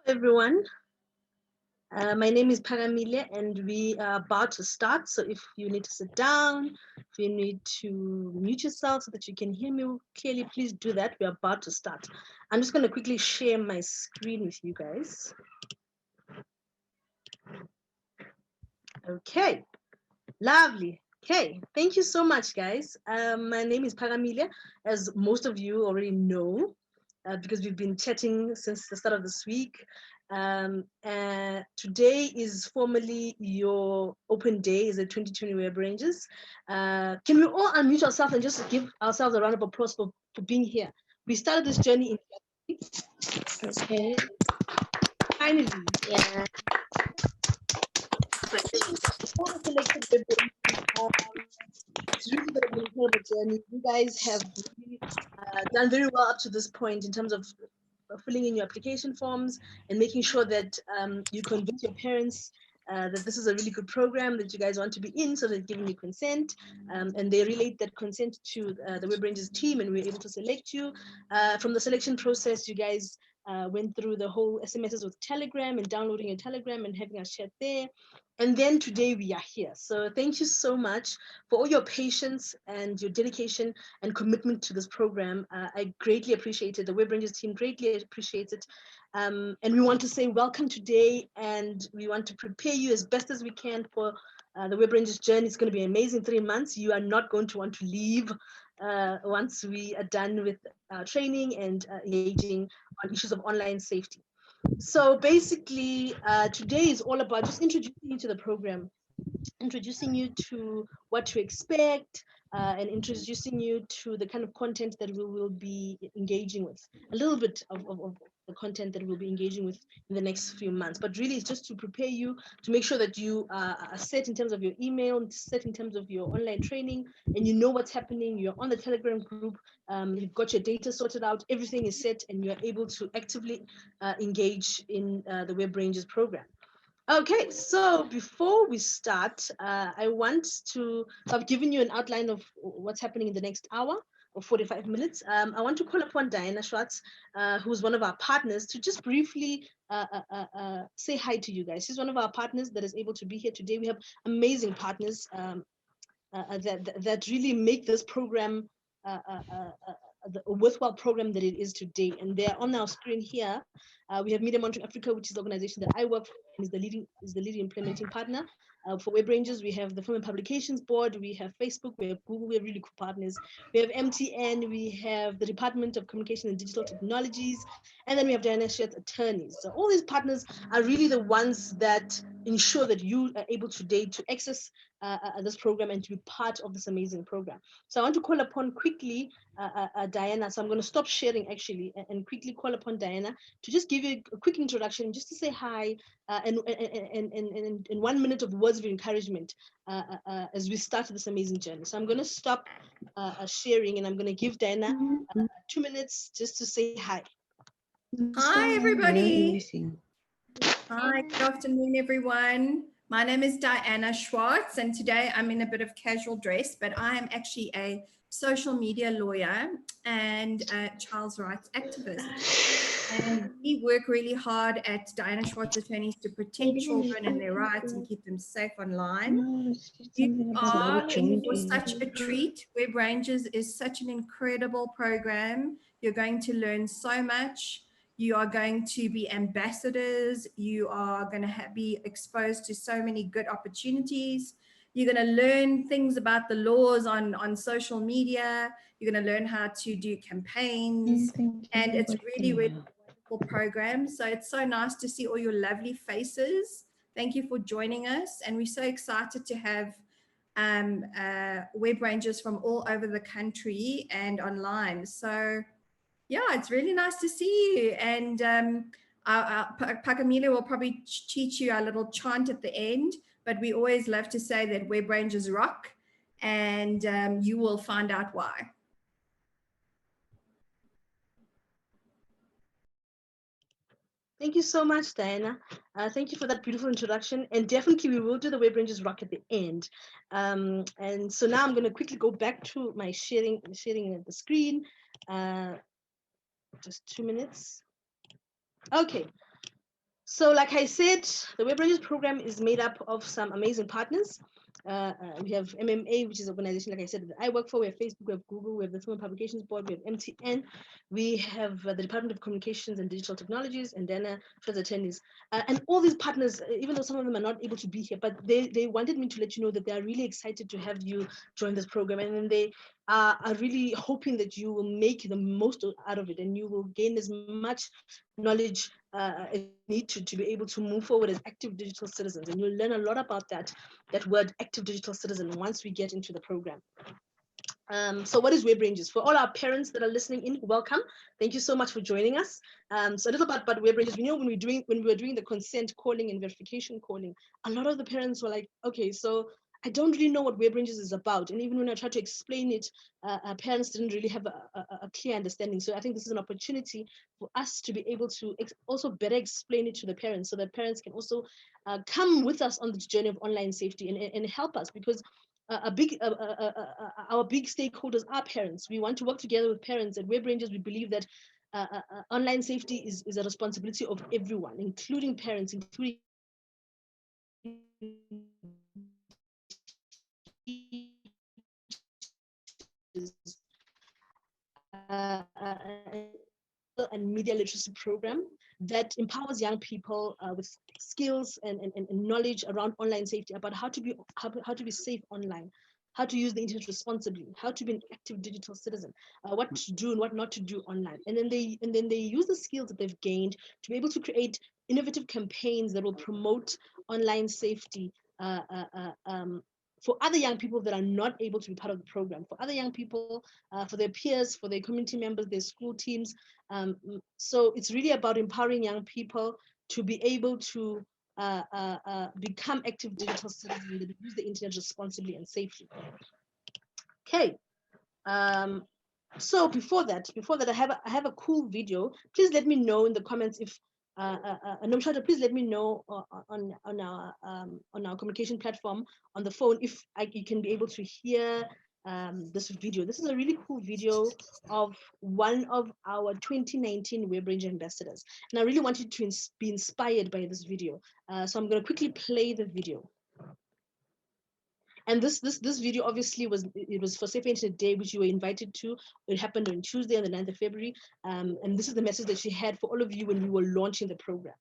Everyone. My name is Paramile and we are about to start. So if you need to sit down, if you need to mute yourself so that you can hear me clearly, please do that. We're about to start. I'm just going to quickly share my screen with you guys. Okay, lovely. Okay, thank you so much, guys. My name is Paramile, as most of you already know, because we've been chatting since the start of this week. Today is formally your open day, is the 2020 Web Ranges. Can we all unmute ourselves and just give ourselves a round of applause for being here? We started this journey in Okay. finally. Yeah. It's really been an incredible journey. You guys have really done very well up to this point in terms of filling in your application forms and making sure that you convince your parents that this is a really good program that you guys want to be in, so they're giving you consent, and they relate that consent to the Web Rangers team, and we're able to select you. From the selection process, you guys went through the whole SMSs with Telegram and downloading your Telegram and having us chat there. And then today we are here. So thank you so much for all your patience and your dedication and commitment to this program. I greatly appreciate it. The Web Rangers team greatly appreciates it. And we want to say welcome today, and we want to prepare you as best as we can for the Web Rangers journey. It's going to be an amazing 3 months. You are not going to want to leave once we are done with training and engaging on issues of online safety. So basically, today is all about just introducing you to the program, introducing you to what to expect, and introducing you to the kind of content that we will be engaging with, a little bit of the content that we'll be engaging with in the next few months. But really, it's just to prepare you, to make sure that you are set in terms of your email, set in terms of your online training, and you know what's happening. You're on the Telegram group, you've got your data sorted out, everything is set, and you're able to actively engage in the Web Rangers program. Okay, so before we start, I want to, so I've given you an outline of what's happening in the next hour or 45 minutes. I want to call upon Diana Schwartz, who's one of our partners, to just briefly say hi to you guys. She's one of our partners that is able to be here today. We have amazing partners that really make this program a worthwhile program that it is today. And they're on our screen here. We have Media Monitoring Africa, which is the organization that I work for and is the leading implementing partner. For Web Rangers, we have the Film and Publications Board, we have Facebook, we have Google, we have really cool partners. We have MTN, we have the Department of Communication and Digital Technologies, and then we have Diana Schwartz attorneys. So all these partners are really the ones that ensure that you are able today to access this program and to be part of this amazing program. So I want to call upon quickly Diana. So I'm going to stop sharing actually and quickly call upon Diana to just give you a quick introduction, just to say hi, and 1 minute of words of encouragement as we start this amazing journey. So I'm going to stop sharing, and I'm going to give Diana 2 minutes just to say hi. Hi, everybody. Hi, good afternoon, everyone. My name is Diana Schwartz, and today I'm in a bit of casual dress, but I am actually a social media lawyer and a child's rights activist. And we work really hard at Diana Schwartz Attorneys to protect children and their rights and keep them safe online. You are in for such a treat. Web Rangers is such an incredible program. You're going to learn so much. You are going to be ambassadors. You are going to be exposed to so many good opportunities. You're going to learn things about the laws on social media. You're going to learn how to do campaigns. And it's really, really a wonderful program. So it's so nice to see all your lovely faces. Thank you for joining us. And we're so excited to have Web Rangers from all over the country and online. So yeah, it's really nice to see you. And Pakamila will probably teach you our little chant at the end, but we always love to say that Web Rangers rock, and you will find out why. Thank you so much, Diana. Thank you for that beautiful introduction. And definitely we will do the Web Rangers rock at the end. And so now I'm going to quickly go back to my sharing the screen. Just 2 minutes. Okay. So like I said, the Web Rangers program is made up of some amazing partners. We have MMA, which is an organization, like I said, that I work for. We have Facebook, we have Google, we have the Film and Publications Board, we have MTN, we have the Department of Communications and Digital Technologies, and then Schwartz attorneys. And all these partners, even though some of them are not able to be here, but they wanted me to let you know that they are really excited to have you join this program. And then they are really hoping that you will make the most out of it and you will gain as much knowledge as you need to be able to move forward as active digital citizens. And you'll learn a lot about that word, active digital citizen, once we get into the program. So what is Web Rangers? For all our parents that are listening in, welcome. Thank you so much for joining us. So a little bit about Web Rangers. We know when we were doing the consent calling and verification calling, a lot of the parents were like, okay, so I don't really know what Web Rangers is about. And even when I tried to explain it, parents didn't really have a clear understanding. So I think this is an opportunity for us to be able to also better explain it to the parents so that parents can also come with us on this journey of online safety and help us, because our big stakeholders are parents. We want to work together with parents. At Web Rangers, we believe that online safety is a responsibility of everyone, including parents, including and media literacy program that empowers young people with skills and knowledge around online safety, about how to be safe online, how to use the internet responsibly, how to be an active digital citizen, what to do and what not to do online. And then they use the skills that they've gained to be able to create innovative campaigns that will promote online safety for other young people that are not able to be part of the program, for other young people, for their peers, for their community members, their school teams. So it's really about empowering young people to be able to become active digital citizens that use the internet responsibly and safely. Okay. So before that, I have a cool video. Please let me know in the comments if Nomshata, please let me know on our communication platform on the phone if you can be able to hear this video. This is a really cool video of one of our 2019 Web Ranger ambassadors, and I really want you to be inspired by this video. So I'm going to quickly play the video. And this video obviously was for Safe Internet Day, which you were invited to. It happened on Tuesday on the 9th of February. And this is the message that she had for all of you when we were launching the program.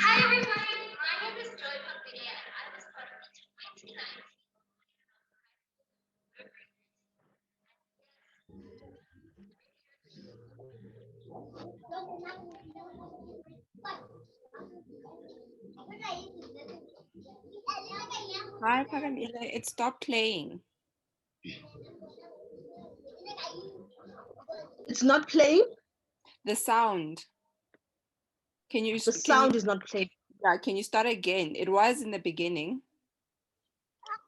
Hi everybody, my name is Joy Papiria and I was part of the 2019. Hi, Paramila. It stopped playing. It's not playing? The sound. Can you? The sound is not playing. Yeah, can you start again? It was in the beginning.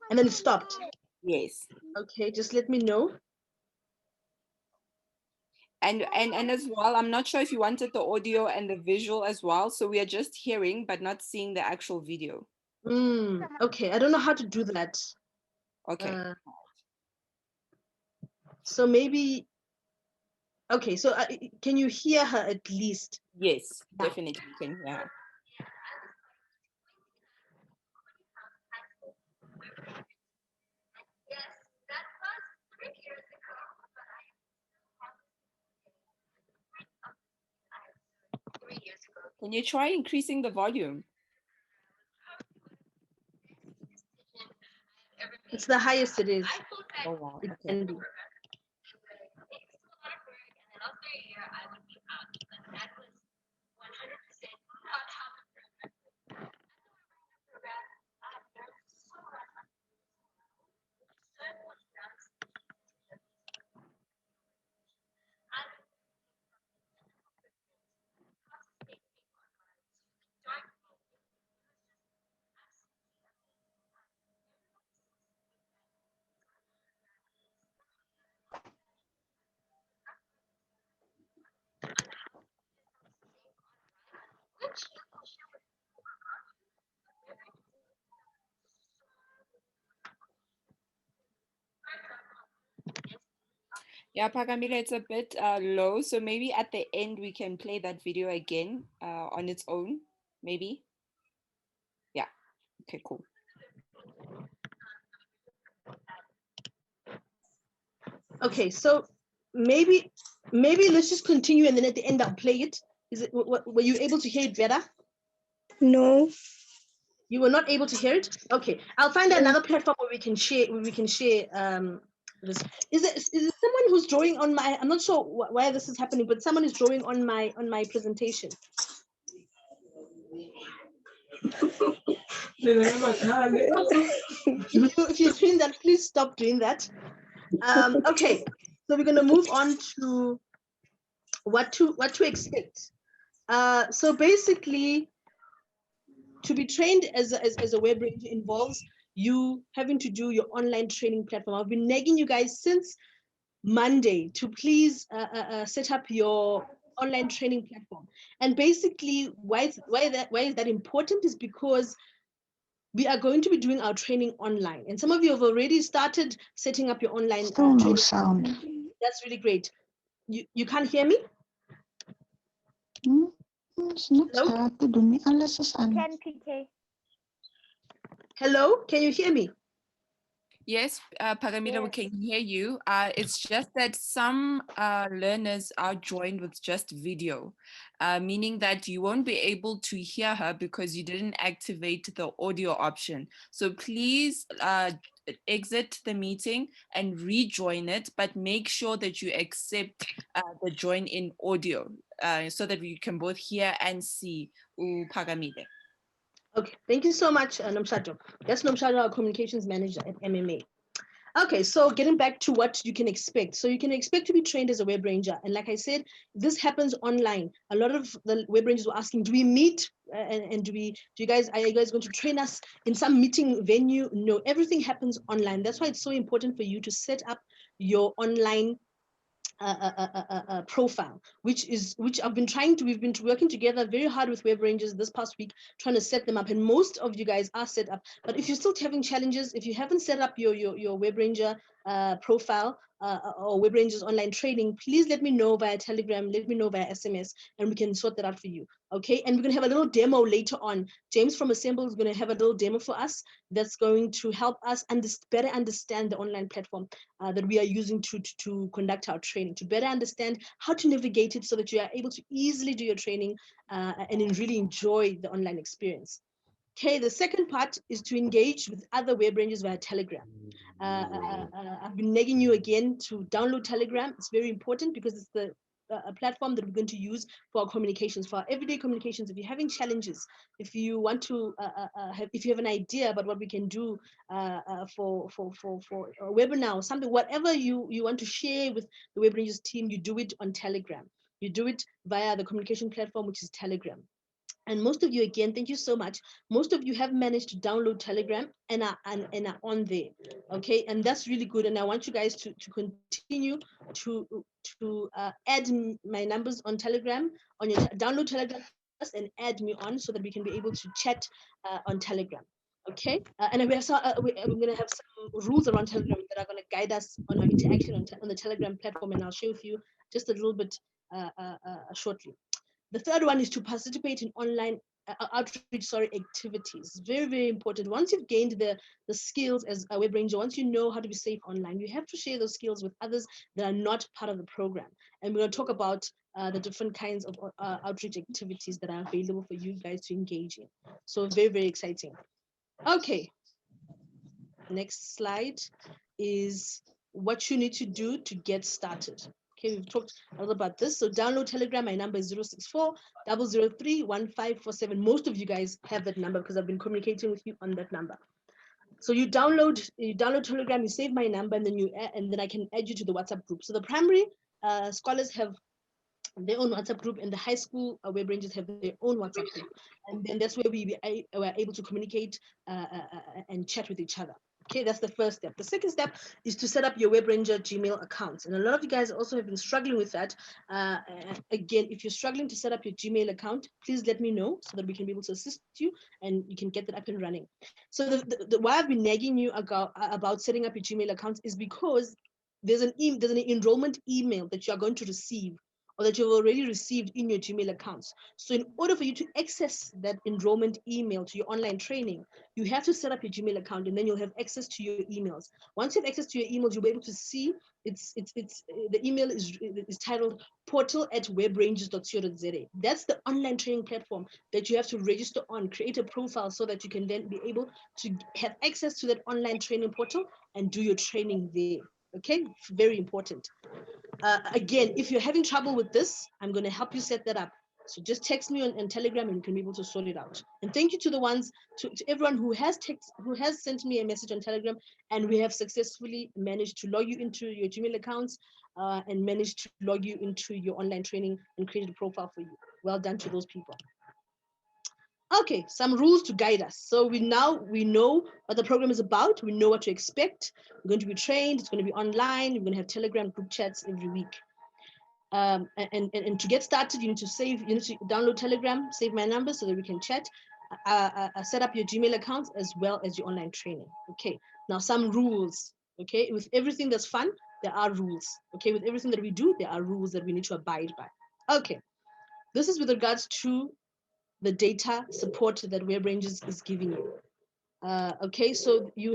And then it stopped. Yes. Okay, just let me know. And as well, I'm not sure if you wanted the audio and the visual as well. So we are just hearing but not seeing the actual video. Okay, I don't know how to do that. Okay. So maybe, okay, so can you hear her at least? Yes, definitely you can hear her. Yes, that was 3 years ago, but I have 3 years ago. Can you try increasing the volume? It's the highest it is. Oh, wow. It Okay. can be. After a year, I would be out, but that was 100% not how the program. I have learned so much. Yeah, Pagamila, it's a bit low. So maybe at the end we can play that video again on its own, maybe. Yeah. Okay, cool. Okay, so maybe let's just continue, and then at the end I'll play it. Is it? Were you able to hear it better? No. You were not able to hear it. Okay, I'll find another platform where we can share. This. Is it someone who's drawing on my? I'm not sure why this is happening, but someone is drawing on my presentation. If you're doing that, please stop doing that. Okay, so we're gonna move on to what to expect. So basically, to be trained as a web ranger involves you having to do your online training platform. I've been nagging you guys since Monday to please set up your online training platform. And basically, why is that important is because we are going to be doing our training online, and some of you have already started setting up your online Still no training. sound. That's really great. You can't hear me? It's not Hello? start to do me alles is aan. Can PK? Hello, can you hear me? Yes, Pagamila, we Yes. can hear you. It's just that some learners are joined with just video, meaning that you won't be able to hear her because you didn't activate the audio option. So please exit the meeting and rejoin it, but make sure that you accept the join in audio so that we can both hear and see Pagamile. Okay, thank you so much, Nomshato. That's Nomshato, our communications manager at MMA. Okay, so getting back to what you can expect. So you can expect to be trained as a web ranger. And like I said, this happens online. A lot of the web rangers were asking, do we meet? And are you guys going to train us in some meeting venue? No, everything happens online. That's why it's so important for you to set up your online profile, which we've been working together very hard with web rangers this past week, trying to set them up, and most of you guys are set up. But if you're still having challenges, if you haven't set up your web ranger profile or web rangers online training, please let me know via Telegram, let me know via SMS, and we can sort that out for you. Okay, and we're gonna have a little demo later on. James from Assemble is gonna have a little demo for us that's going to help us better understand the online platform that we are using to conduct our training, to better understand how to navigate it so that you are able to easily do your training and really enjoy the online experience. Okay, the second part is to engage with other web rangers via Telegram. I've been nagging you again to download Telegram. It's very important because it's the a platform that we're going to use for our communications, for our everyday communications. If you're having challenges, if you want to if you have an idea about what we can do for a webinar or something, whatever you want to share with the Web Rangers team, you do it on Telegram. You do it via the communication platform, which is Telegram. And most of you, again, thank you so much. Most of you have managed to download Telegram and are on there, okay? And that's really good. And I want you guys to continue to add my numbers on Telegram, on your download Telegram first and add me on so that we can be able to chat on Telegram, okay? And we're going to have some rules around Telegram that are going to guide us on our interaction on the Telegram platform, and I'll share with you just a little bit shortly. The third one is to participate in online outreach activities. Very, very important. Once you've gained the skills as a web ranger, once you know how to be safe online, you have to share those skills with others that are not part of the program. And we're going to talk about the different kinds of outreach activities that are available for you guys to engage in. So very, very exciting. Okay. Next slide is what you need to do to get started. Okay, we've talked a little about this. So download Telegram. My number is 064 003 1547. Most of you guys have that number because I've been communicating with you on that number. So you download Telegram, you save my number, and then I can add you to the WhatsApp group. So the primary scholars have their own WhatsApp group, and the high school web rangers have their own WhatsApp group. And then that's where we were able to communicate and chat with each other. Okay, that's the first step. The second step is to set up your Web Ranger Gmail account. And a lot of you guys also have been struggling with that. Again, if you're struggling to set up your Gmail account, please let me know so that we can be able to assist you and you can get that up and running. So why I've been nagging you about setting up your Gmail account is because there's an enrollment email that you are going to receive, or that you've already received in your Gmail accounts. So in order for you to access that enrollment email to your online training, you have to set up your Gmail account, and then you'll have access to your emails. Once you have access to your emails, you'll be able to see the email is titled portal@webranges.co.za. That's the online training platform that you have to register on, create a profile so that you can then be able to have access to that online training portal and do your training there. Okay, very important. Again, if you're having trouble with this, I'm going to help you set that up. So just text me on Telegram and you can be able to sort it out. And thank you to the ones, to everyone who has sent me a message on Telegram, and we have successfully managed to log you into your Gmail accounts and managed to log you into your online training and create a profile for you. Well done to those people. Okay, some rules to guide us. So we know what the program is about. We know what to expect. We're going to be trained. It's going to be online. We're going to have Telegram group chats every week. And to get started, you need to download Telegram, save my number so that we can chat, set up your Gmail accounts as well as your online training. Okay, now some rules. Okay, with everything that's fun, there are rules. Okay, with everything that we do, there are rules that we need to abide by. Okay, this is with regards to the data support that WebRanges is giving you. Okay, so you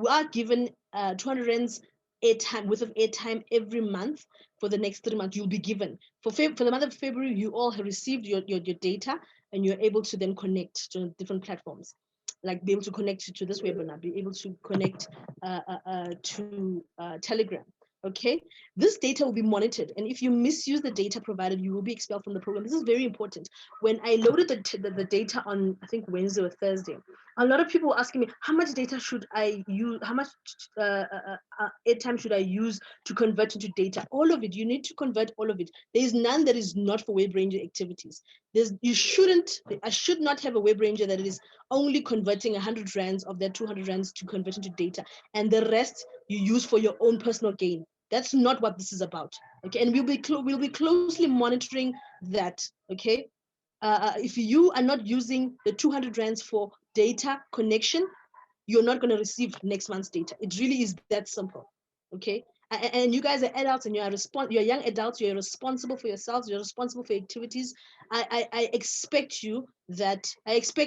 are given 200 rands airtime, worth of airtime every month for the next 3 months. You'll be given for the month of February. You all have received your data, and you're able to then connect to different platforms, like be able to connect to this webinar, be able to connect to Telegram. Okay, this data will be monitored, and if you misuse the data provided, you will be expelled from the program. This is very important. When I loaded the data on, I think, Wednesday or Thursday, a lot of people were asking me, how much data should I use? How much airtime should I use to convert into data? All of it. You need to convert all of it. There is none that is not for WebRanger activities. I should not have a WebRanger that is only converting 100 rands of that 200 rands to convert into data, and the rest you use for your own personal gain. That's not what this is about. Okay, and we'll be closely monitoring that. Okay, if you are not using the 200 rands for data connection, you're not going to receive next month's data. It really is that simple. Okay, and you guys are adults, and you're young adults. You're responsible for yourselves. You're responsible for activities. I expect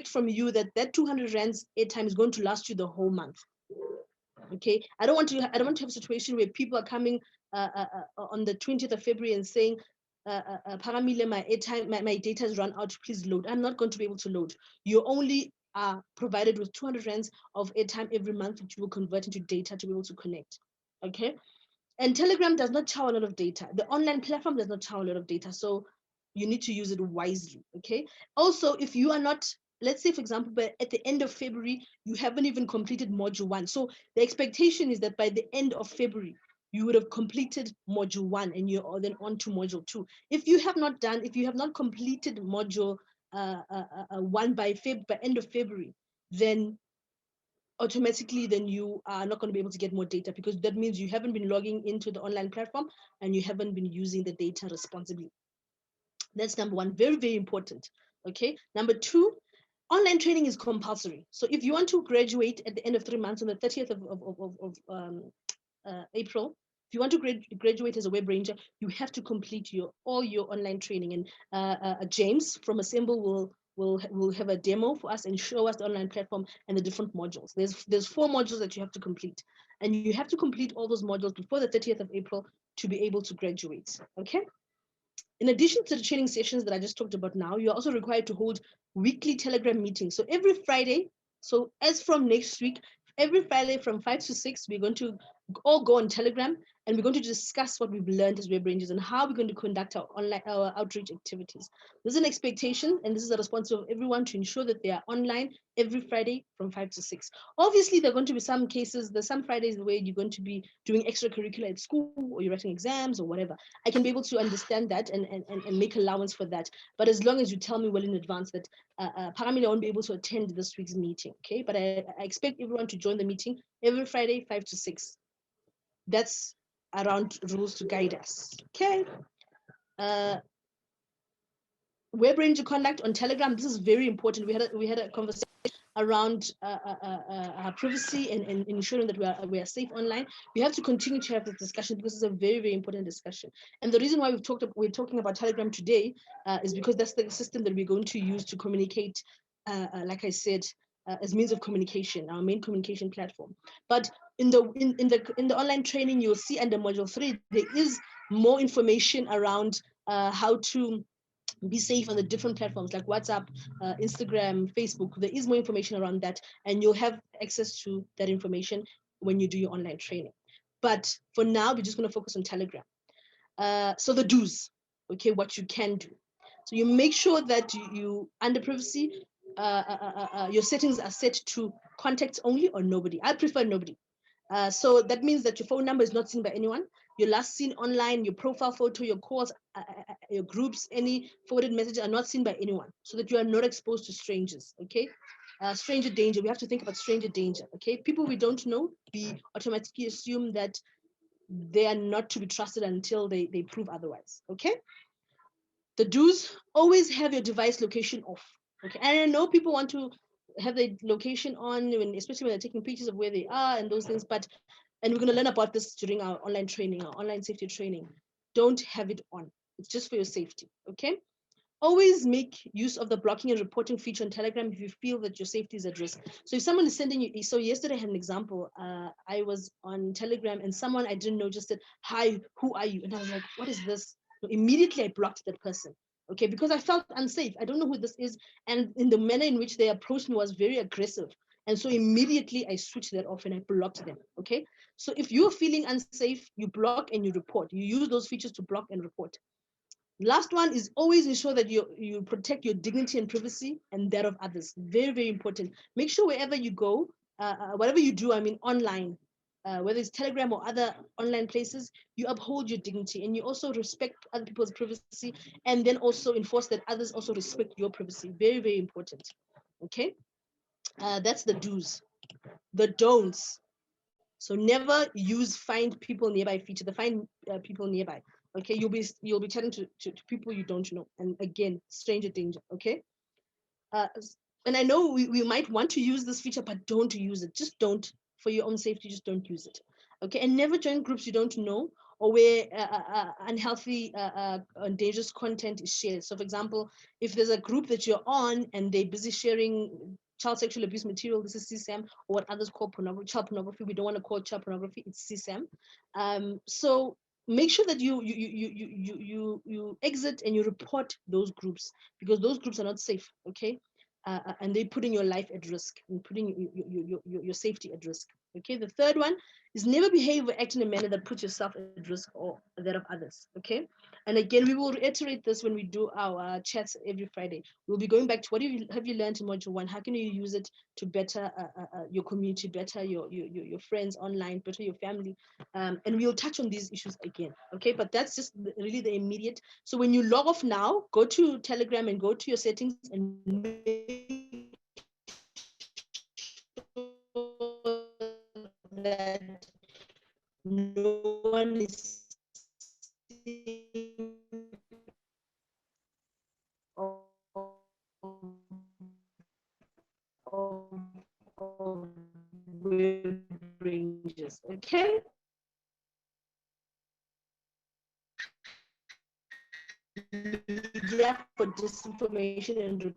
from you that 200 rands airtime is going to last you the whole month. Okay, I don't want to have a situation where people are coming on the 20th of February and saying, Paramile, my data has run out, please load. I'm not going to be able to load. You only are provided with 200 rands of airtime every month, which you will convert into data to be able to connect. Okay, and Telegram does not chow a lot of data. The online platform does not chow a lot of data, so you need to use it wisely. Okay, also, if you are not, let's say, for example, but at the end of February, you haven't even completed module 1. So the expectation is that by the end of February, you would have completed module 1, and you're then on to module 2. If you have not completed module 1 by end of February, then automatically you are not going to be able to get more data, because that means you haven't been logging into the online platform and you haven't been using the data responsibly. That's number 1, very, very important. Okay, number 2, online training is compulsory. So if you want to graduate at the end of 3 months on the 30th of April, if you want to graduate as a web ranger, you have to complete all your online training. And James from Assemble will have a demo for us and show us the online platform and the different modules. There's 4 modules that you have to complete, and you have to complete all those modules before the 30th of April to be able to graduate. Okay. In addition to the training sessions that I just talked about now, you're also required to hold weekly Telegram meetings. So every Friday, so as from next week, every Friday from 5 to 6, we're going to all go on Telegram, and we're going to discuss what we've learned as web rangers and how we're going to conduct our outreach activities. This is an expectation, and this is a responsibility of everyone to ensure that they are online every Friday from 5 to 6. Obviously, there are going to be some cases, there's some Fridays where you're going to be doing extracurricular at school, or you're writing exams or whatever. I can be able to understand that and make allowance for that. But as long as you tell me well in advance that Paramila won't be able to attend this week's meeting, okay? But I expect everyone to join the meeting every Friday, 5 to 6. That's around rules to guide us, okay? Web Ranger conduct on Telegram, this is very important. We had a conversation around privacy and ensuring that we are safe online, we have to continue to have this discussion because it's a very, very important discussion. And the reason why we're talking about Telegram today is because that's the system that we're going to use to communicate, like I said, as means of communication, our main communication platform. But in the online training, you'll see under module 3, there is more information around how to be safe on the different platforms like WhatsApp, Instagram, Facebook. There is more information around that, and you'll have access to that information when you do your online training. But for now, we're just going to focus on Telegram. So the do's, okay, what you can do. So you make sure that you under privacy, your settings are set to contacts only or nobody. I prefer nobody. So that means that your phone number is not seen by anyone. Your last seen online, your profile photo, your calls, your groups, any forwarded messages are not seen by anyone, so that you are not exposed to strangers, okay? Stranger danger, we have to think about stranger danger, okay? People we don't know, we automatically assume that they are not to be trusted until they prove otherwise, okay? The do's, always have your device location off, okay? And I know people want to have the location on, especially when they're taking pictures of where they are and those things, and we're going to learn about this during our online training, our online safety training. Don't have it on. It's just for your safety, okay? Always make use of the blocking and reporting feature on Telegram if you feel that your safety is at risk. So if someone is sending you, so yesterday I had an example. I was on Telegram and someone I didn't know just said, "Hi, who are you?" And I was like, "What is this?" So immediately I blocked that person, okay? Because I felt unsafe. I don't know who this is. And in the manner in which they approached me was very aggressive. And so immediately I switched that off and I blocked them, okay? So if you're feeling unsafe, you block and you report. You use those features to block and report. Last one is always ensure that you protect your dignity and privacy and that of others. Very, very important. Make sure wherever you go, whatever you do, I mean online, whether it's Telegram or other online places, you uphold your dignity and you also respect other people's privacy, and then also enforce that others also respect your privacy. Very, very important. Okay, that's the do's. The don'ts. So never use find people nearby feature. The find people nearby. Okay, you'll be chatting to people you don't know, and again, stranger danger. Okay, and I know we might want to use this feature, but don't use it. Just don't, for your own safety. Just don't use it. Okay, and never join groups you don't know or where unhealthy and dangerous content is shared. So, for example, if there's a group that you're on and they're busy sharing child sexual abuse material, this is CSAM, or what others call pornography, child pornography. We don't want to call it child pornography, it's CSAM. So make sure that you exit and you report those groups, because those groups are not safe, okay? And they're putting your life at risk and putting your safety at risk. Okay, the third one is never behave or act in a manner that puts yourself at risk or that of others. Okay, and again, we will reiterate this when we do our chats every Friday. We'll be going back to what have you learned in module 1? How can you use it to better your community, better your friends online, better your family, and we'll touch on these issues again. Okay, but that's just really the immediate. So when you log off now, go to Telegram and go to your settings and make that no one is seeing ranges, okay? Media for disinformation and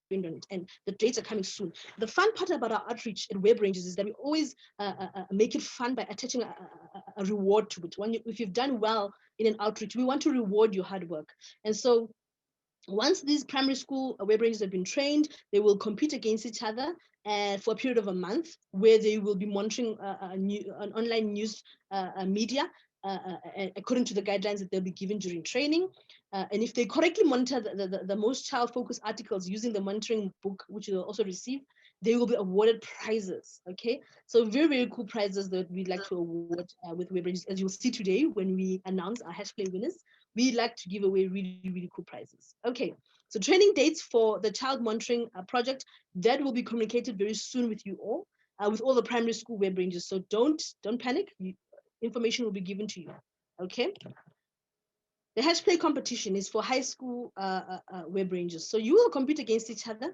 and the dates are coming soon. The fun part about our outreach at Web Ranges is that we always make it fun by attaching a reward to it. If you've done well in an outreach, we want to reward your hard work. And so once these primary school Web Ranges have been trained, they will compete against each other for a period of a month, where they will be monitoring an online news media according to the guidelines that they'll be given during training. And if they correctly monitor the most child-focused articles using the monitoring book, which they'll also receive, they will be awarded prizes. Okay, so very, very cool prizes that we'd like to award with Web Ranges. As you'll see today when we announce our Hashplay winners, we like to give away really, really cool prizes. Okay, so training dates for the child monitoring project, that will be communicated very soon with you all, with all the primary school Web Ranges. So don't panic. Information will be given to you. Okay. The hash play competition is for high school web rangers. So you will compete against each other,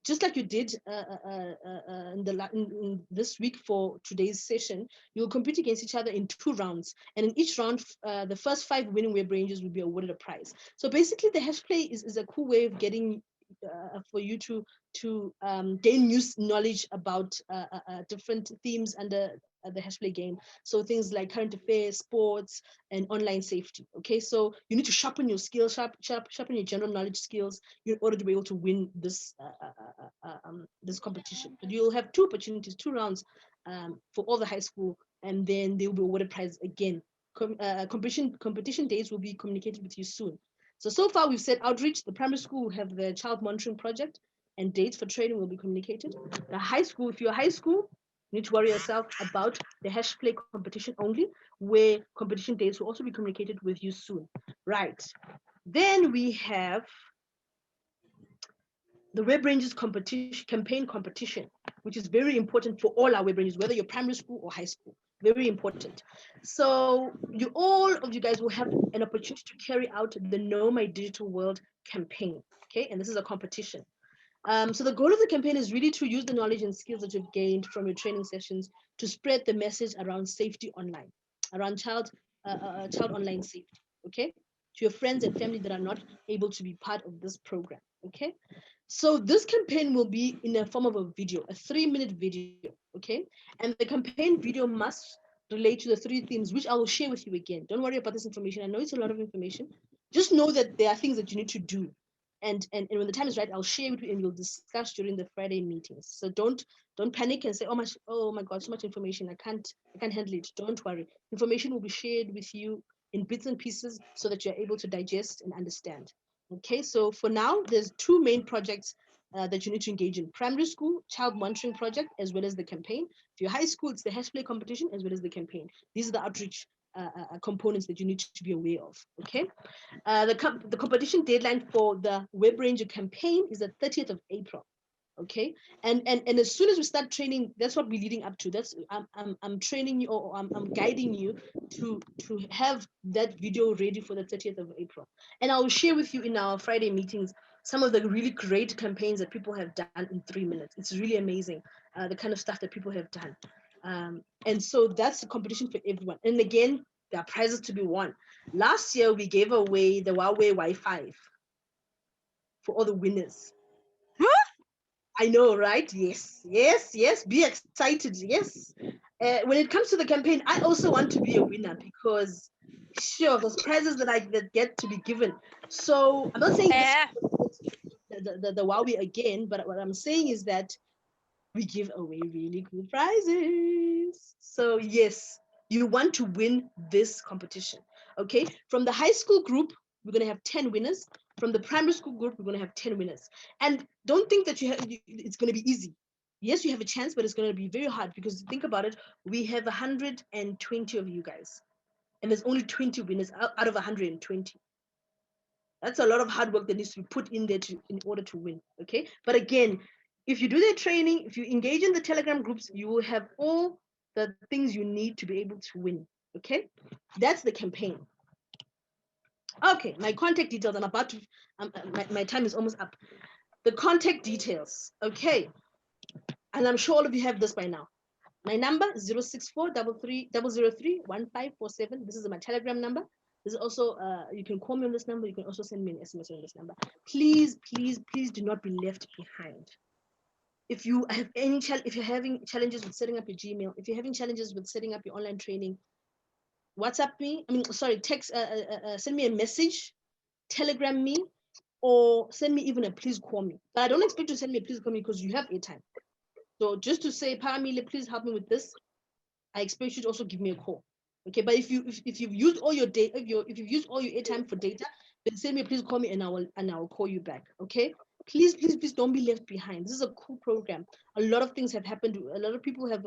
just like you did in this week for today's session. You will compete against each other in 2 rounds. And in each round, the first 5 winning web rangers will be awarded a prize. So basically, the hash play is a cool way of getting for you to gain new knowledge about different themes under the hash play game. So things like current affairs, sports, and online safety. Okay, so you need to sharpen your skills, sharpen your general knowledge skills in order to be able to win this this competition. But you'll have 2 opportunities, 2 rounds for all the high school, and then they will be awarded prize again. Competition dates will be communicated with you soon. So far we've said outreach. The primary school will have the child monitoring project, and dates for training will be communicated. The high school, if you're a high school, you need to worry yourself about the hash play competition only, where competition dates will also be communicated with you soon. Right. Then we have the web rangers campaign competition, which is very important for all our web rangers, whether you're primary school or high school. Very important. So all of you guys will have an opportunity to carry out the Know My Digital World campaign. Okay, and this is a competition. So the goal of the campaign is really to use the knowledge and skills that you've gained from your training sessions to spread the message around safety online, around child online safety. Okay, to your friends and family that are not able to be part of this program. Okay, so this campaign will be in the form of a video, a 3-minute video. Okay, and the campaign video must relate to the 3 themes, which I will share with you again. Don't worry about this information. I know it's a lot of information. Just know that there are things that you need to do. And when the time is right, I'll share with you and we'll discuss during the Friday meetings. So don't panic and say, oh my God, so much information. I can't handle it. Don't worry. Information will be shared with you in bits and pieces so that you're able to digest and understand. Okay, so for now, there's 2 main projects that you need to engage in. Primary school, child monitoring project, as well as the campaign. For your high school, it's the hash play competition, as well as the campaign. These are the outreach components that you need to be aware of. Okay, the competition deadline for the Web Ranger campaign is the 30th of April. Okay, and as soon as we start training, that's what we're leading up to. That's I'm training you, or I'm guiding you to have that video ready for the 30th of April. And I will share with you in our Friday meetings some of the really great campaigns that people have done in 3 minutes. It's really amazing, the kind of stuff that people have done. And so that's the competition for everyone. And again, there are prizes to be won. Last year, we gave away the Huawei Wi-Fi for all the winners. I know, right? Yes. Be excited. Yes. When it comes to the campaign, I also want to be a winner because, sure, those prizes that get to be given. So I'm not saying the Huawei again, but what I'm saying is that we give away really cool prizes. So yes, you want to win this competition. Okay, from the high school group, we're going to have 10 winners. From the primary school group, we're going to have 10 winners. And don't think that it's going to be easy. Yes, you have a chance, but it's going to be very hard because think about it. We have 120 of you guys, and there's only 20 winners out of 120. That's a lot of hard work that needs to be put in there in order to win. Okay, but again, if you do the training, if you engage in the Telegram groups, you will have all the things you need to be able to win. Okay, that's the campaign. Okay, my contact details. I'm about to. My time is almost up. The contact details. Okay, and I'm sure all of you have this by now. My number is 064-303-1547. This is my Telegram number. This is also, you can call me on this number. You can also send me an SMS on this number. Please do not be left behind. If you have if you're having challenges with setting up your Gmail, if you're having challenges with setting up your online training, WhatsApp me. Text. Send me a message, Telegram me, or send me even a please call me. But I don't expect you to send me a please call me because you have airtime. So just to say, Paramile, please help me with this, I expect you to also give me a call. Okay, but if you've used all your data, if you've used all your airtime for data, then send me, please call me, and I will call you back. Okay, please don't be left behind. This is a cool program. A lot of things have happened. A lot of people have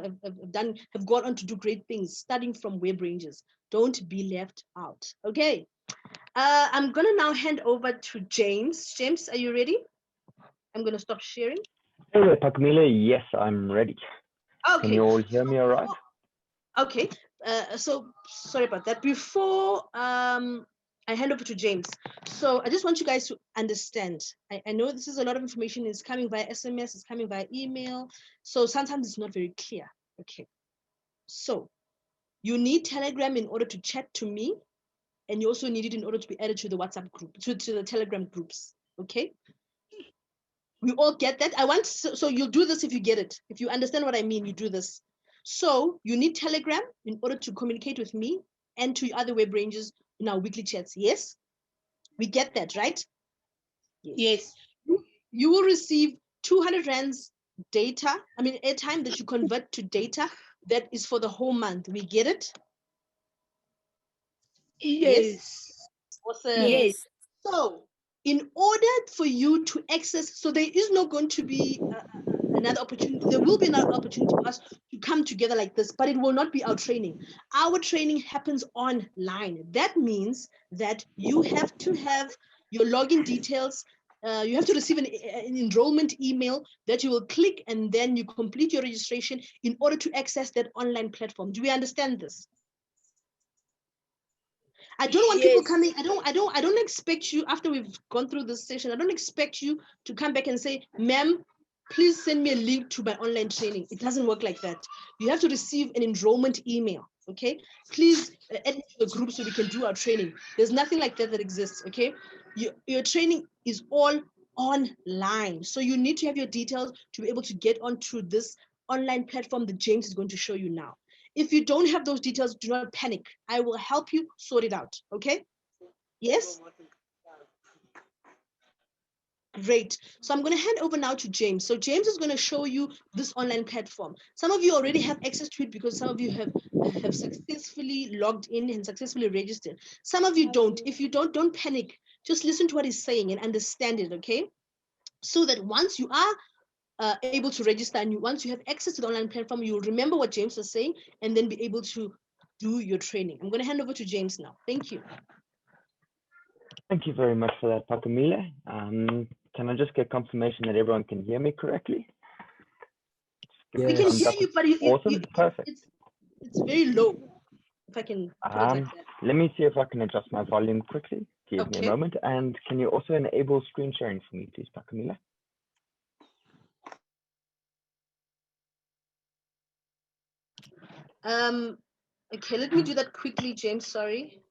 gone on to do great things, starting from web rangers. Don't be left out. Okay, I'm gonna now hand over to James. James, are you ready? I'm gonna stop sharing. Hello, Pakamile. Yes, I'm ready. Okay. Can you all hear me all right? Okay. So sorry about that. Before I hand over to James. So I just want you guys to understand. I know this is a lot of information. It's coming via SMS, it's coming via email. So sometimes it's not very clear. Okay. So you need Telegram in order to chat to me. And you also need it in order to be added to the WhatsApp group, to the Telegram groups. Okay. We all get that. So you'll do this if you get it. If you understand what I mean, you do this. So you need Telegram in order to communicate with me and to other web ranges in our weekly chats. Yes? We get that, right? Yes. You will receive 200 rands data, airtime that you convert to data that is for the whole month. We get it? Yes. Awesome. Yes. So in order for you to access, so there is not going to be another opportunity. There will be another opportunity for us to come together like this, but it will not be our training. Our training happens online. That means that you have to have your login details. You have to receive an enrollment email that you will click, and then you complete your registration in order to access that online platform. Do we understand this? I don't want people coming. I don't expect you, after we've gone through this session, I don't expect you to come back and say, ma'am, please send me a link to my online training. It doesn't work like that. You have to receive an enrollment email. Okay, please add me to the group so we can do our training. There's nothing like that exists. Okay, your training is all online, so you need to have your details to be able to get onto this online platform that James is going to show you now. If you don't have those details, do not panic. I will help you sort it out, okay? Yes? Great. So I'm going to hand over now to James. So James is going to show you this online platform. Some of you already have access to it because some of you have successfully logged in and successfully registered. Some of you don't. If you don't panic. Just listen to what he's saying and understand it, okay? So that once you are able to register and once you have access to the online platform, you'll remember what James was saying and then be able to do your training. I'm going to hand over to James now. Thank you. Thank you very much for that, Pakamile. Can I just get confirmation that everyone can hear me correctly? We can hear you, but awesome, perfect. It's very low. If I can put it like that. Let me see if I can adjust my volume quickly. Give me a moment. And can you also enable screen sharing for me, please, Pakamile? Okay, let me do that quickly, James. Sorry.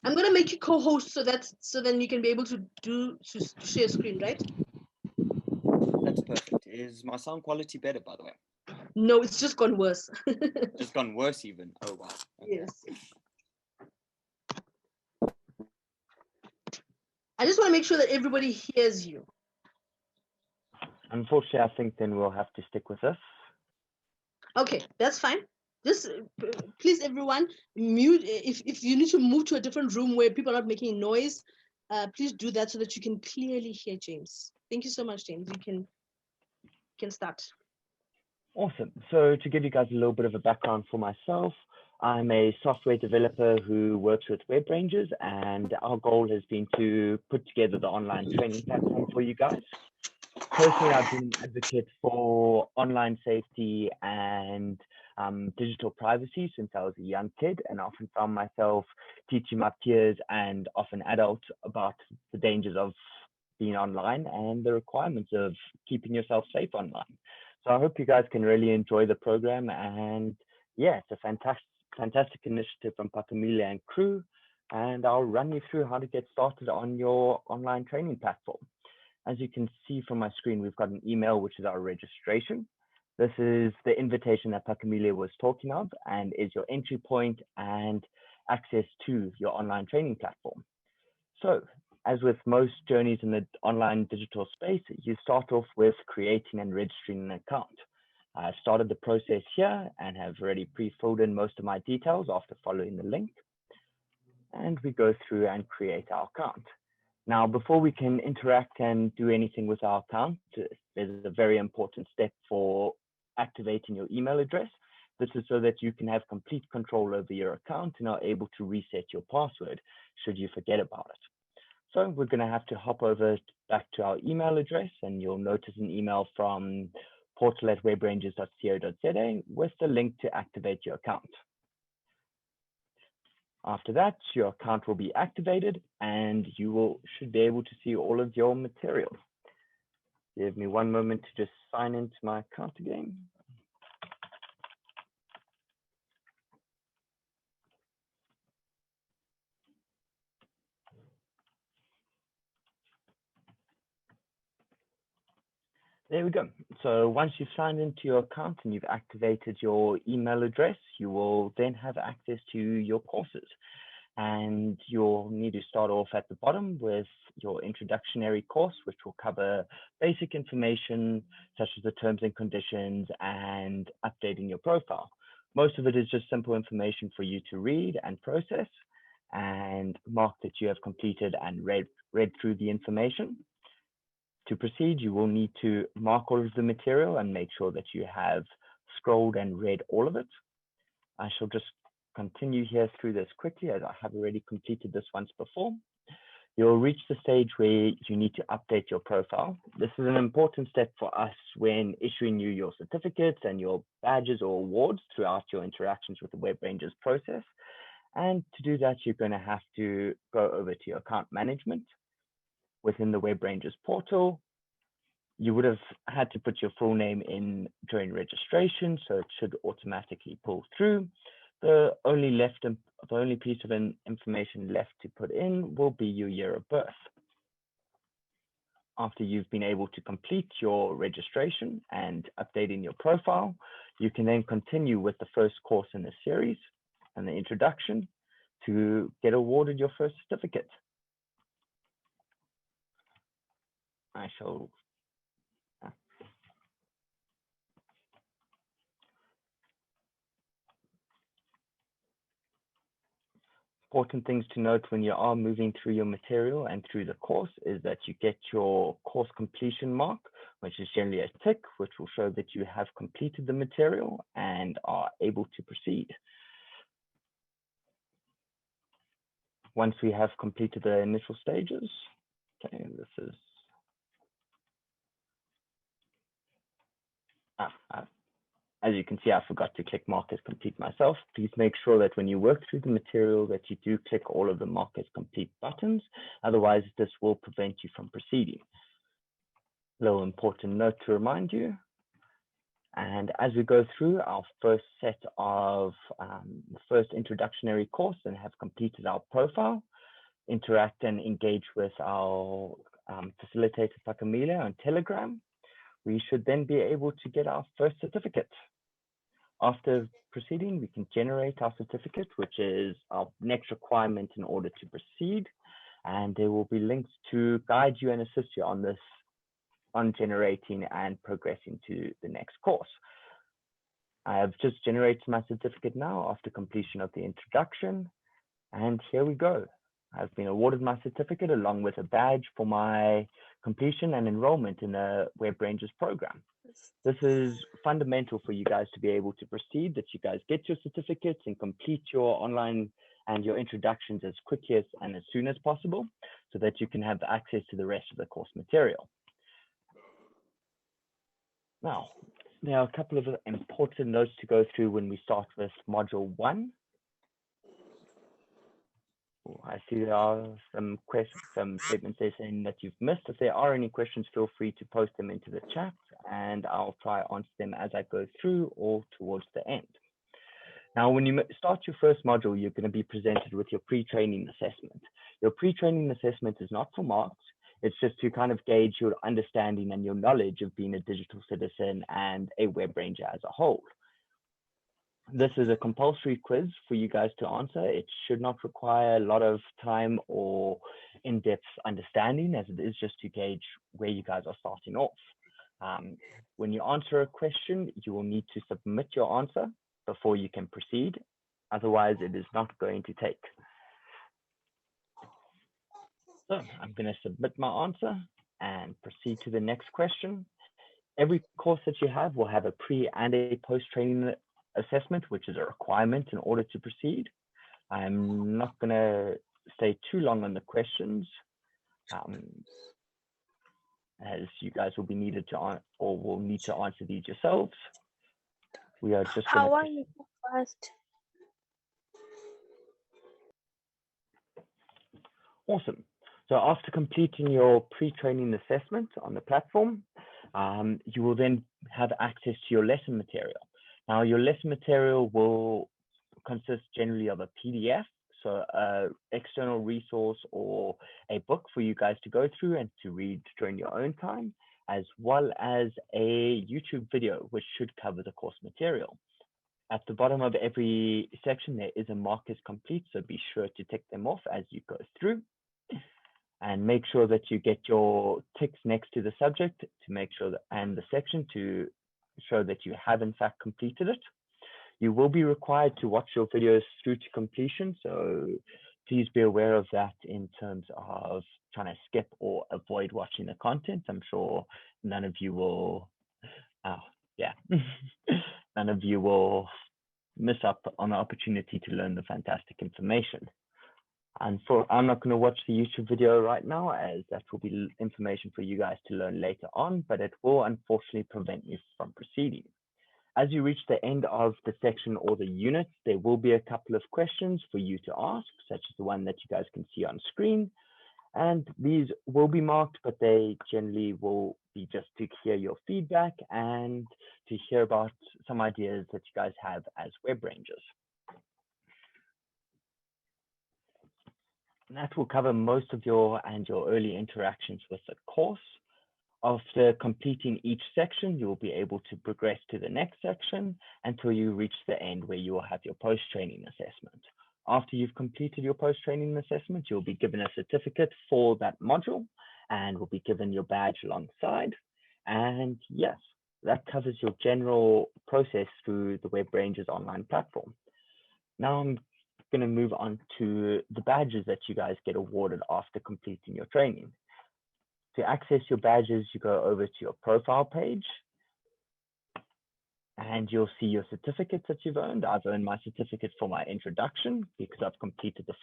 I'm gonna make you co-host so then you can be able to share screen, right? That's perfect. Is my sound quality better, by the way? No, it's just gone worse. Just gone worse even. Oh wow. Okay. Yes. I just want to make sure that everybody hears you. Unfortunately, I think then we'll have to stick with this. Okay, that's fine. Just please, everyone, mute. If you need to move to a different room where people are not making noise, please do that so that you can clearly hear James. Thank you so much, James. You can start. Awesome. So to give you guys a little bit of a background for myself, I'm a software developer who works with web ranges, and our goal has been to put together the online training platform for you guys. Personally, I've been an advocate for online safety and digital privacy since I was a young kid, and often found myself teaching my peers and often adults about the dangers of being online and the requirements of keeping yourself safe online. So I hope you guys can really enjoy the program, and yeah, it's a fantastic initiative from Pakamile and crew, and I'll run you through how to get started on your online training platform. As you can see from my screen, we've got an email, which is our registration. This is the invitation that Pakamile was talking of and is your entry point and access to your online training platform. So as with most journeys in the online digital space, you start off with creating and registering an account. I started the process here and have already pre-filled in most of my details after following the link. And we go through and create our account. Now, before we can interact and do anything with our account, there's a very important step for activating your email address. This is so that you can have complete control over your account and are able to reset your password should you forget about it. So we're going to have to hop over back to our email address, and you'll notice an email from portal@webrangers.co.za with the link to activate your account. After that, your account will be activated and you should be able to see all of your materials. Give me one moment to just sign into my account again. There we go. So once you've signed into your account and you've activated your email address, you will then have access to your courses. And you'll need to start off at the bottom with your introductory course, which will cover basic information such as the terms and conditions and updating your profile. Most of it is just simple information for you to read and process and mark that you have completed and read through the information. To proceed, you will need to mark all of the material and make sure that you have scrolled and read all of it. I shall just continue here through this quickly as I have already completed this once before. You'll reach the stage where you need to update your profile. This is an important step for us when issuing you your certificates and your badges or awards throughout your interactions with the WebRangers process. And to do that, you're going to have to go over to your account management. Within the WebRangers portal, you would have had to put your full name in during registration, so it should automatically pull through. The only piece of information left to put in will be your year of birth. After you've been able to complete your registration and updating your profile, you can then continue with the first course in the series and the introduction to get awarded your first certificate. I shall important things to note when you are moving through your material and through the course is that you get your course completion mark, which is generally a tick, which will show that you have completed the material and are able to proceed. Once we have completed the initial stages, okay, this is as you can see, I forgot to click mark as complete myself. Please make sure that when you work through the material that you do click all of the mark as complete buttons. Otherwise, this will prevent you from proceeding. Little important note to remind you. And as we go through our first set of the first introductory course and have completed our profile, interact and engage with our facilitator Pakamelia on Telegram, we should then be able to get our first certificate. After proceeding, we can generate our certificate, which is our next requirement in order to proceed. And there will be links to guide you and assist you on this, on generating and progressing to the next course. I have just generated my certificate now after completion of the introduction. And here we go. I've been awarded my certificate along with a badge for my completion and enrollment in the WebRangers program. This is fundamental for you guys to be able to proceed, that you guys get your certificates and complete your online and your introductions as quickly and as soon as possible so that you can have access to the rest of the course material. Now, there are a couple of important notes to go through when we start with Module 1. I see there are some questions, some statements they're saying that you've missed. If there are any questions, feel free to post them into the chat and I'll try to answer them as I go through or towards the end. Now, when you start your first module, you're going to be presented with your pre-training assessment. Your pre-training assessment is not for marks. It's just to kind of gauge your understanding and your knowledge of being a digital citizen and a web ranger as a whole. This is a compulsory quiz for you guys to answer. It should not require a lot of time or in-depth understanding, as it is just to gauge where you guys are starting off. When you answer a question, you will need to submit your answer before you can proceed. Otherwise, it is not going to take. So I'm going to submit my answer and proceed to the next question. Every course that you have will have a pre and a post-training assessment, which is a requirement in order to proceed. I'm not going to stay too long on the questions. as you guys will be needed to or will need to answer these yourselves. We are just How going are you first? Awesome. So after completing your pre-training assessment on the platform, you will then have access to your lesson material. Now, your lesson material will consist generally of a PDF, so an external resource or a book for you guys to go through and to read during your own time, as well as a YouTube video, which should cover the course material. At the bottom of every section, there is a mark as complete, so be sure to tick them off as you go through. And make sure that you get your ticks next to the subject to make sure that, and the section to show that you have in fact completed it. You will be required to watch your videos through to completion, so please be aware of that in terms of trying to skip or avoid watching the content. I'm sure none of you will, none of you will miss up on the opportunity to learn the fantastic information. And I'm not going to watch the YouTube video right now, as that will be information for you guys to learn later on, but it will unfortunately prevent you from proceeding. As you reach the end of the section or the unit, there will be a couple of questions for you to ask, such as the one that you guys can see on screen. And these will be marked, but they generally will be just to hear your feedback and to hear about some ideas that you guys have as web rangers. And that will cover most of your early interactions with the course. After completing each section, you will be able to progress to the next section until you reach the end where you will have your post-training assessment. After you've completed your post-training assessment, you'll be given a certificate for that module and will be given your badge alongside. And yes, that covers your general process through the WebRangers online platform. Now I'm going to move on to the badges that you guys get awarded after completing your training. To access your badges, you go over to your profile page and you'll see your certificates that you've earned. I've earned my certificate for my introduction because I've completed the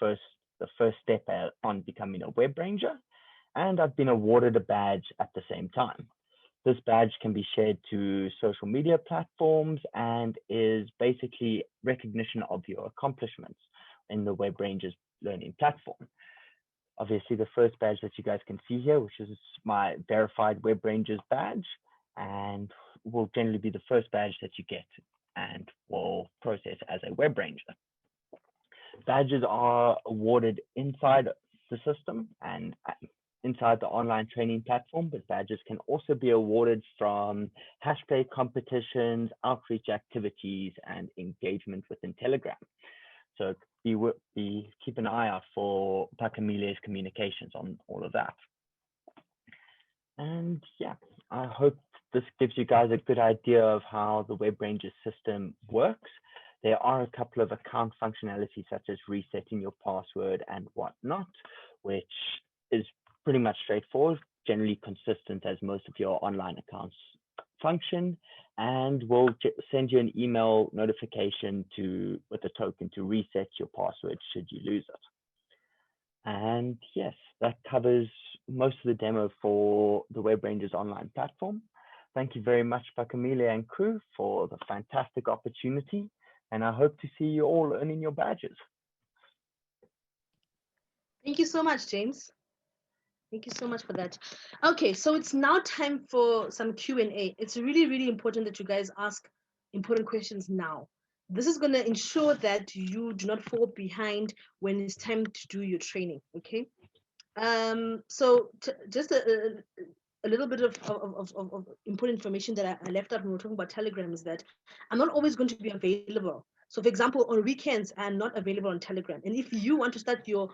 first step on becoming a web ranger, and I've been awarded a badge at the same time. This badge can be shared to social media platforms and is basically recognition of your accomplishments in the Web Rangers learning platform. Obviously, the first badge that you guys can see here, which is my verified Web Rangers badge, and will generally be the first badge that you get and will process as a Web Ranger. Badges are awarded inside the system and inside the online training platform, but badges can also be awarded from hashplay competitions, outreach activities, and engagement within Telegram. So keep an eye out for Pakamile's communications on all of that. And yeah, I hope this gives you guys a good idea of how the Web Rangers system works. There are a couple of account functionalities such as resetting your password and whatnot, which is pretty much straightforward, generally consistent as most of your online accounts function, and we'll send you an email notification with a token to reset your password should you lose it. And yes, that covers most of the demo for the Web Rangers online platform. Thank you very much, Pakamile and crew, for the fantastic opportunity, and I hope to see you all earning your badges. Thank you so much, James. Thank you so much for that. Okay, so it's now time for some Q&A. It's really, really important that you guys ask important questions now. This is going to ensure that you do not fall behind when it's time to do your training, okay? So just a little bit of important information that I left out when we were talking about Telegram is that I'm not always going to be available. So for example, on weekends, I'm not available on Telegram. And if you want to start your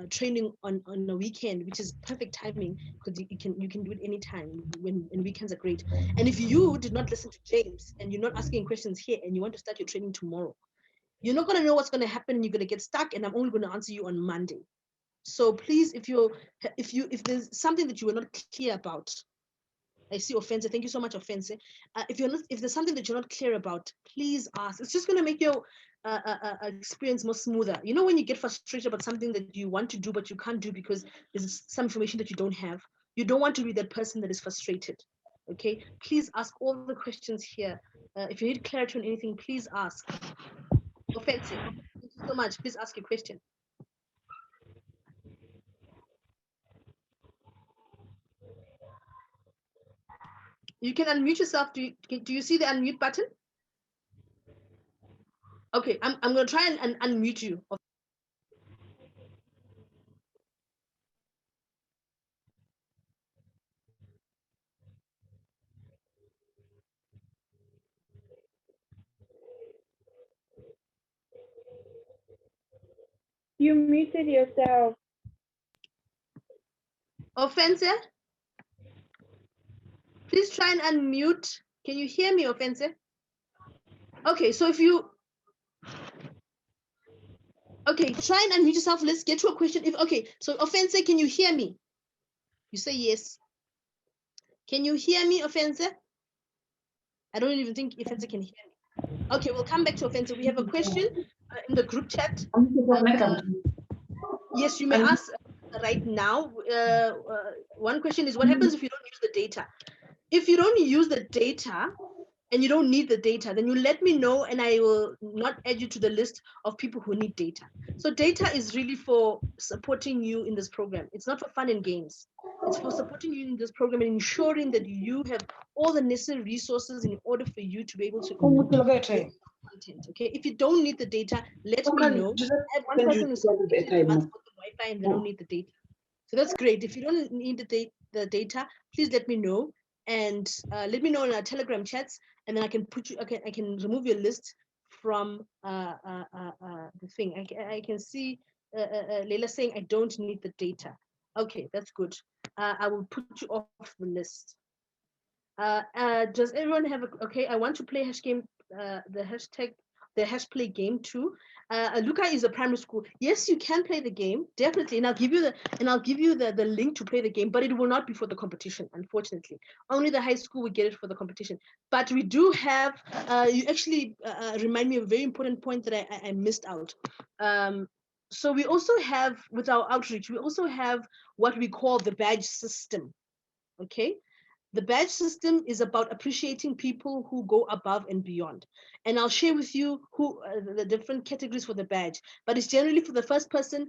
training on a weekend, which is perfect timing, because you can do it anytime when weekends are great. And if you did not listen to James and you're not asking questions here and you want to start your training tomorrow, you're not going to know what's going to happen and you're going to get stuck, and I'm only going to answer you on Monday. So please, if there's something that you were not clear about, I see Offense. Thank you so much, Offense. If there's something that you're not clear about, please ask. It's just going to make your experience more smoother. You know, when you get frustrated about something that you want to do but you can't do because there's some information that you don't have, You don't want to be that person that is frustrated. Okay, please ask all the questions here. If you need clarity on anything, please ask. Offensive. Thank you so much. Please ask your question. You can unmute yourself. Do you see the unmute button? Okay, I'm going to try and unmute you. You muted yourself. Offensive? Please try and unmute. Can you hear me, Offensive? Okay, so if you... Okay, try and unmute yourself. Let's get to a question. Okay, so Offensive, can you hear me? You say yes. Can you hear me, Offensive? I don't even think Offensive can hear me. Okay, we'll come back to Offensive. We have a question in the group chat. Yes, you may ask right now. One question is, what happens if you don't use the data? If you don't use the data and you don't need the data, then you let me know and I will not add you to the list of people who need data. So data is really for supporting you in this program. It's not for fun and games. It's for supporting you in this program and ensuring that you have all the necessary resources in order for you to be able to content. Okay, if you don't need the data, let me know. I have one person who's the Wi-Fi and they don't need the data. So that's great. If you don't need the data, please let me know and let me know in our Telegram chats, and then I can put you. I can remove your list from the thing. I can see Leila saying I don't need the data. Okay, that's good. I will put you off the list. Does everyone have okay? I want to play hash game. The hash play game too. Luca is a primary school. Yes, you can play the game definitely, and I'll give you the link to play the game, but it will not be for the competition, unfortunately. Only the high school will get it for the competition. But we do have. You actually remind me of a very important point that I missed out. So we also have with our outreach, we also have what we call the badge system. Okay. The badge system is about appreciating people who go above and beyond. And I'll share with you who the different categories for the badge, but it's generally for the first person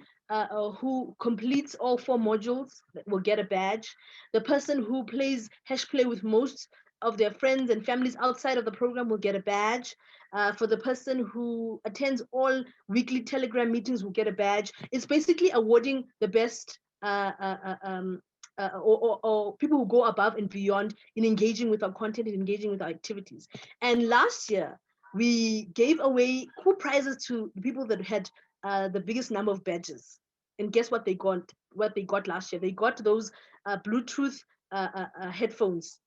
who completes all 4 modules that will get a badge. The person who plays hash play with most of their friends and families outside of the program will get a badge. For the person who attends all weekly Telegram meetings will get a badge. It's basically awarding the best or people who go above and beyond in engaging with our content and engaging with our activities. And last year, we gave away cool prizes to the people that had the biggest number of badges. And guess what they got? What they got last year? They got those Bluetooth headphones.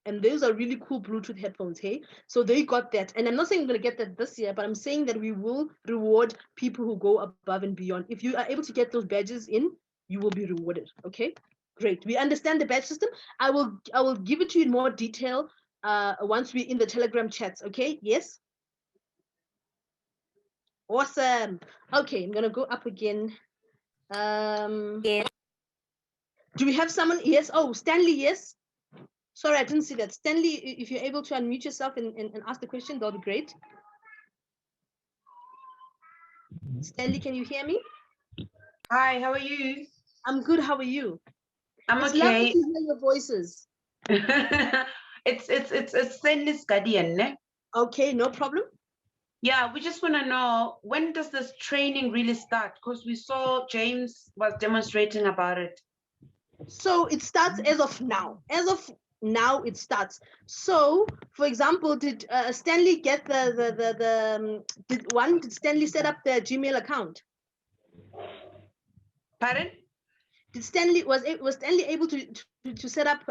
And those are really cool Bluetooth headphones, hey? So they got that. And I'm not saying I'm going to get that this year, but I'm saying that we will reward people who go above and beyond. If you are able to get those badges in, you will be rewarded. Okay, great. We understand the badge system. I will give it to you in more detail once we're in the Telegram chats. Okay, yes. Awesome. Okay, I'm gonna go up again. Yes. Do we have someone? Yes. Oh, Stanley. Yes. Sorry, I didn't see that. Stanley, if you're able to unmute yourself and ask the question, that'll be great. Stanley, can you hear me? Hi, how are you? I'm good. How are you? I'm it's okay. Lovely to hear your voices. it's Stanley's guardian, ne? Okay, no problem. Yeah, we just want to know, when does this training really start? Because we saw James was demonstrating about it. So it starts as of now. As of now, it starts. So, for example, did Stanley get did Stanley set up the Gmail account? Pardon? Was Stanley able to set up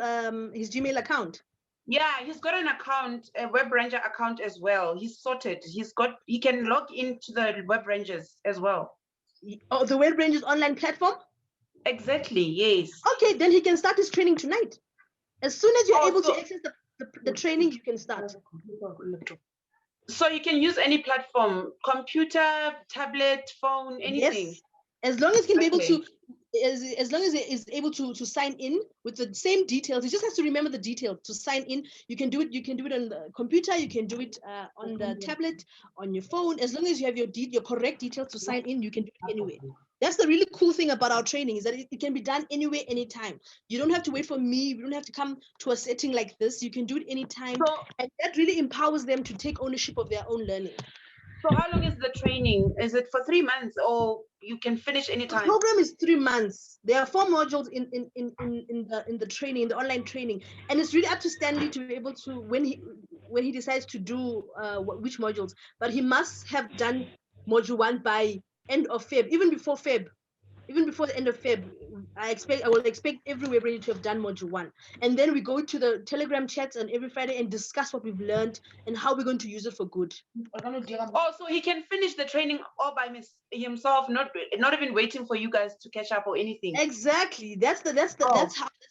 his Gmail account? Yeah, he's got an account, a Web Ranger account as well. He's sorted. He can log into the Web Rangers as well. Oh, the Web Rangers online platform? Exactly, yes. Okay, then he can start his training tonight. As soon as you're able to access the training, you can start. So you can use any platform, computer, tablet, phone, anything. Yes, as long as you can be able to. as long as he is able to sign in with the same details, he just has to remember the detail to sign in. You can do it. You can do it on the computer. You can do it on the tablet, on your phone. As long as you have your correct details to sign in, you can do it anywhere. That's the really cool thing about our training, is that it can be done anywhere, anytime. You don't have to wait for me. You don't have to come to a setting like this. You can do it anytime, and that really empowers them to take ownership of their own learning. So how long is the training? Is it for 3 months, or you can finish anytime? The program is 3 months. There are 4 modules in the training, in the online training, and it's really up to Stanley to be able to, when he decides to do which modules. But he must have done module 1 by end of Feb, even before the end of Feb. I will expect every Webranger to have done module 1, and then we go to the Telegram chats on every Friday and discuss what we've learned and how we're going to use it for good. Oh, so he can finish the training all by himself, not even waiting for you guys to catch up or anything. Exactly. That's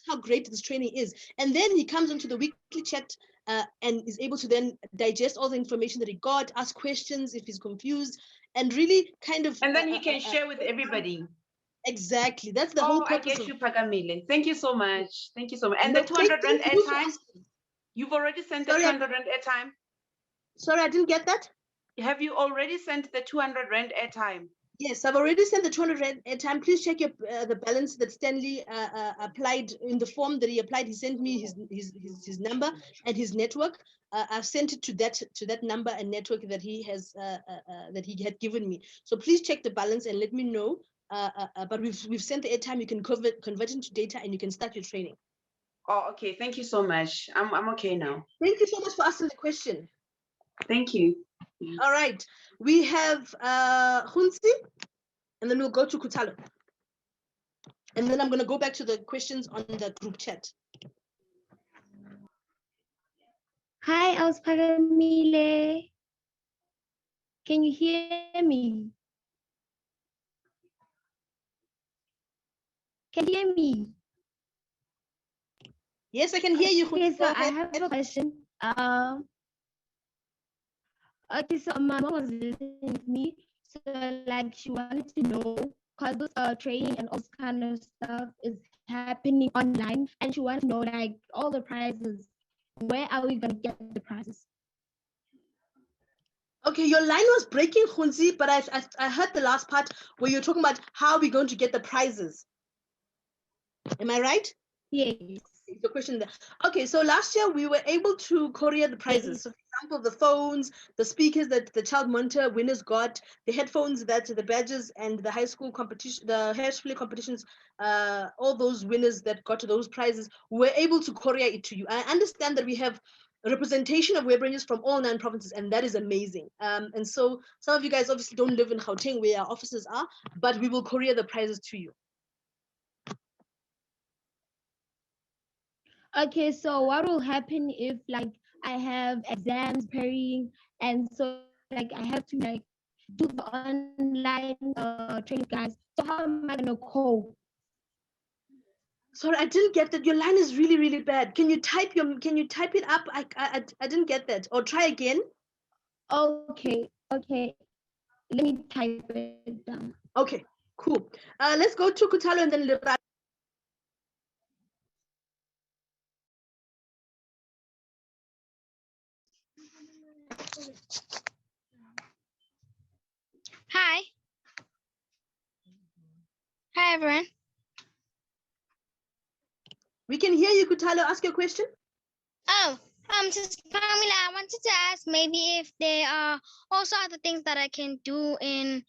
how great this training is. And then he comes into the weekly chat and is able to then digest all the information that he got, ask questions if he's confused, and really kind of. And then he can share with everybody. Exactly. That's the whole purpose. I get you, Pagamile. Thank you so much. Thank you so much. And the 200 Rand airtime? You've already sent the 200 Rand airtime? Sorry, I didn't get that. Have you already sent the 200 Rand airtime? Yes, I've already sent the 200 Rand airtime. Please check the balance that Stanley applied in the form that he applied. He sent me his number and his network. I've sent it to that number and network that he has that he had given me. So please check the balance and let me know. But we've sent the airtime. You can convert into data and you can start your training. Oh, okay. Thank you so much. I'm okay now. Thank you so much for asking the question. Thank you. All right. We have Hunsi, and then we'll go to Kutalo. And then I'm going to go back to the questions on the group chat. Hi, Auspagamile. Can you hear me? Can you hear me? Yes, I can hear you. Okay, so I have a question. Okay, so my mom was listening with me, so like she wanted to know, because this training and all this kind of stuff is happening online, and she wanted to know like all the prizes. Where are we gonna get the prizes? Okay, your line was breaking, Hunzi, but I heard the last part where you're talking about how we're going to get the prizes. Am I right? Yes. The question there. Okay, so last year we were able to courier the prizes. So, for example, the phones, the speakers that the child monitor winners got, the headphones that the badges and the high school competition, the hair spray competitions, all those winners that got those prizes, were able to courier it to you. I understand that we have a representation of Webrangers from all 9 provinces, and that is amazing. And so some of you guys obviously don't live in Gauteng where our offices are, but we will courier the prizes to you. Okay, so what will happen if like I have exams preparing, and so like I have to like do the online training, guys? So how am I gonna cope? Sorry, I didn't get that. Your line is really, really bad. Can you type it up? I didn't get that. Or try again. Okay. Let me type it down. Okay, cool. Let's go to Kutalo and then Lira. Hi. Hi, everyone. We can hear you, Kutalo. Ask your question. Oh, Sister Pamela, I wanted to ask maybe if there are also other things that I can do in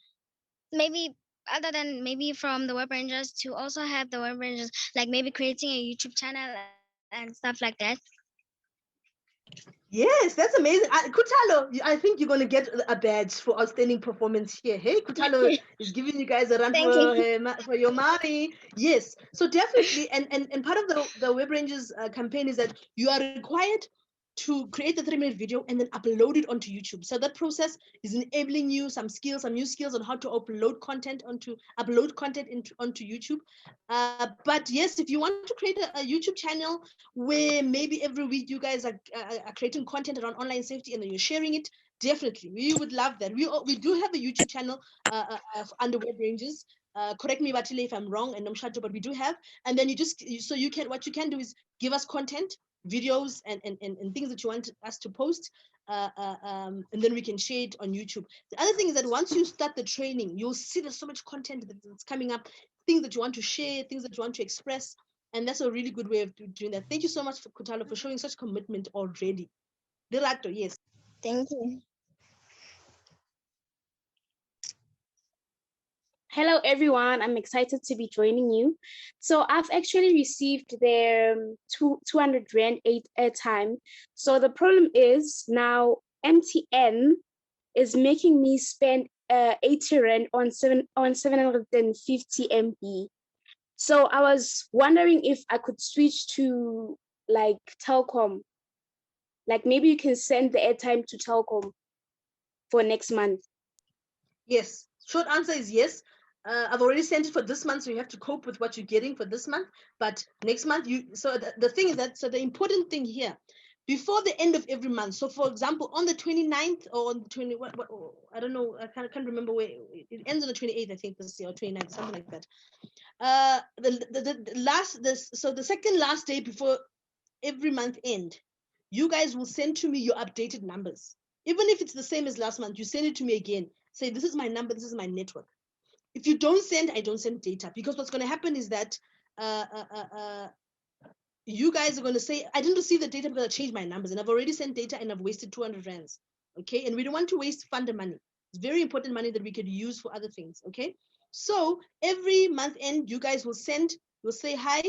maybe other than maybe from the Web Rangers to also have the Web Rangers, like maybe creating a YouTube channel and stuff like that. Yes, that's amazing. Kutalo, I think you're going to get a badge for outstanding performance here. Hey, Kutalo is giving you guys a run for your money. Yes, so definitely. And part of the Web Rangers campaign is that you are required to create the 3-minute video and then upload it onto YouTube. So that process is enabling you some new skills on how to upload content onto YouTube. But yes, if you want to create a YouTube channel where maybe every week you guys are creating content around online safety and then you're sharing it, definitely we would love that. We do have a YouTube channel under Web Rangers. correct me, Batile, if I'm wrong, and Nomshato, but we do have. And then what you can do is give us content, videos, and things that you want us to post, and then we can share it on YouTube. The other thing is that once you start the training, you'll see there's so much content that's coming up, things that you want to share, things that you want to express, and that's a really good way of doing that. Thank you so much, Kutalo, for showing such commitment already. Lerato, yes. Thank you. Hello, everyone. I'm excited to be joining you. So I've actually received their 200 Rand airtime. So the problem is now MTN is making me spend 80 Rand on 750 MB. So I was wondering if I could switch to like Telkom. Like maybe you can send the airtime to Telkom for next month. Yes. Short answer is yes. I've already sent it for this month, so you have to cope with what you're getting for this month. But next month, the thing is that, so the important thing here, before the end of every month, so for example, on the 29th or on the 20, I don't know, I can't remember where, it ends on the 28th, I think, this year, or 29th, something like that. So the second last day before every month end, you guys will send to me your updated numbers. Even if it's the same as last month, you send it to me again. Say, this is my number, this is my network. If you don't send, I don't send data, because what's going to happen is that you guys are going to say, I didn't receive the data because I changed my numbers and I've already sent data and I've wasted 200 rands. Okay. And we don't want to waste funder money. It's very important money that we could use for other things. Okay. So every month end, you guys will say, hi,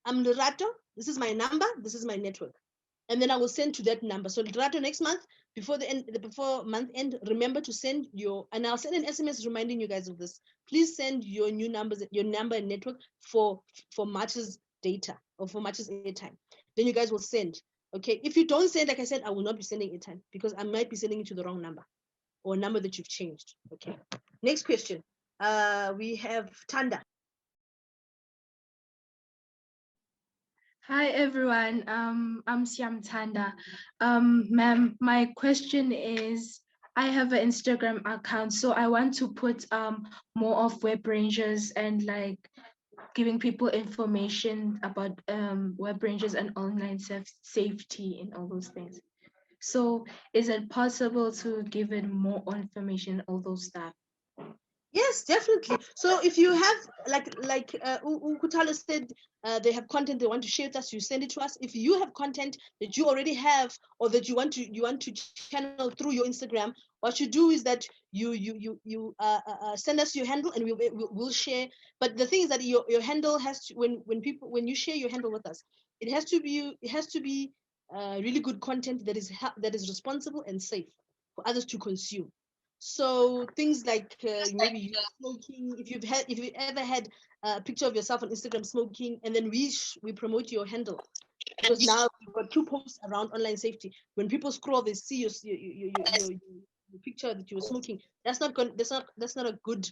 I'm Lerato. This is my number. This is my network. And then I will send to that number. So Lerato, next month, before month end, remember to send and I'll send an SMS reminding you guys of this. Please send your new numbers, your number and network for March's data or for March's airtime. Then you guys will send. Okay. If you don't send, like I said, I will not be sending airtime because I might be sending it to the wrong number or a number that you've changed. Okay. Next question. We have Tanda. Hi everyone, I'm Siam Tanda. Ma'am, my question is, I have an Instagram account, so I want to put more of web rangers and like giving people information about web rangers and online safety and all those things. So is it possible to give it more information, all those stuff? Yes, definitely. So if you have, like Kutalo said, they have content they want to share with us, you send it to us. If you have content that you already have or that you want to channel through your Instagram, what you do is that you send us your handle and we'll share. But the thing is that your handle has to, when you share your handle with us, it has to be really good content that is responsible and safe for others to consume. So things like maybe you smoking, if you've ever had a picture of yourself on Instagram smoking, and then we promote your handle, because now we've got 2 posts around online safety. When people scroll, they see your picture that you were smoking. That's not a good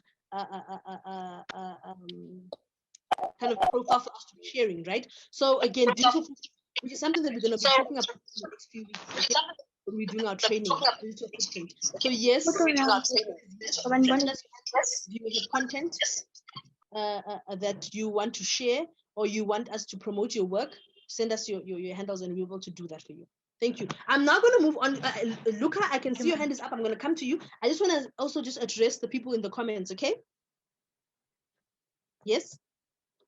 kind of profile for us to be sharing, right? So again, digital, which is something that we're going to be talking about in the next few weeks. Okay? When we're doing our training, digital footprint. So yes, you have content that you want to share or you want us to promote your work, send us your handles and we'll be able to do that for you. Thank you. I'm now going to move on. Luca, I can see your hand is up. I'm going to come to you. I just want to also just address the people in the comments, okay? Yes?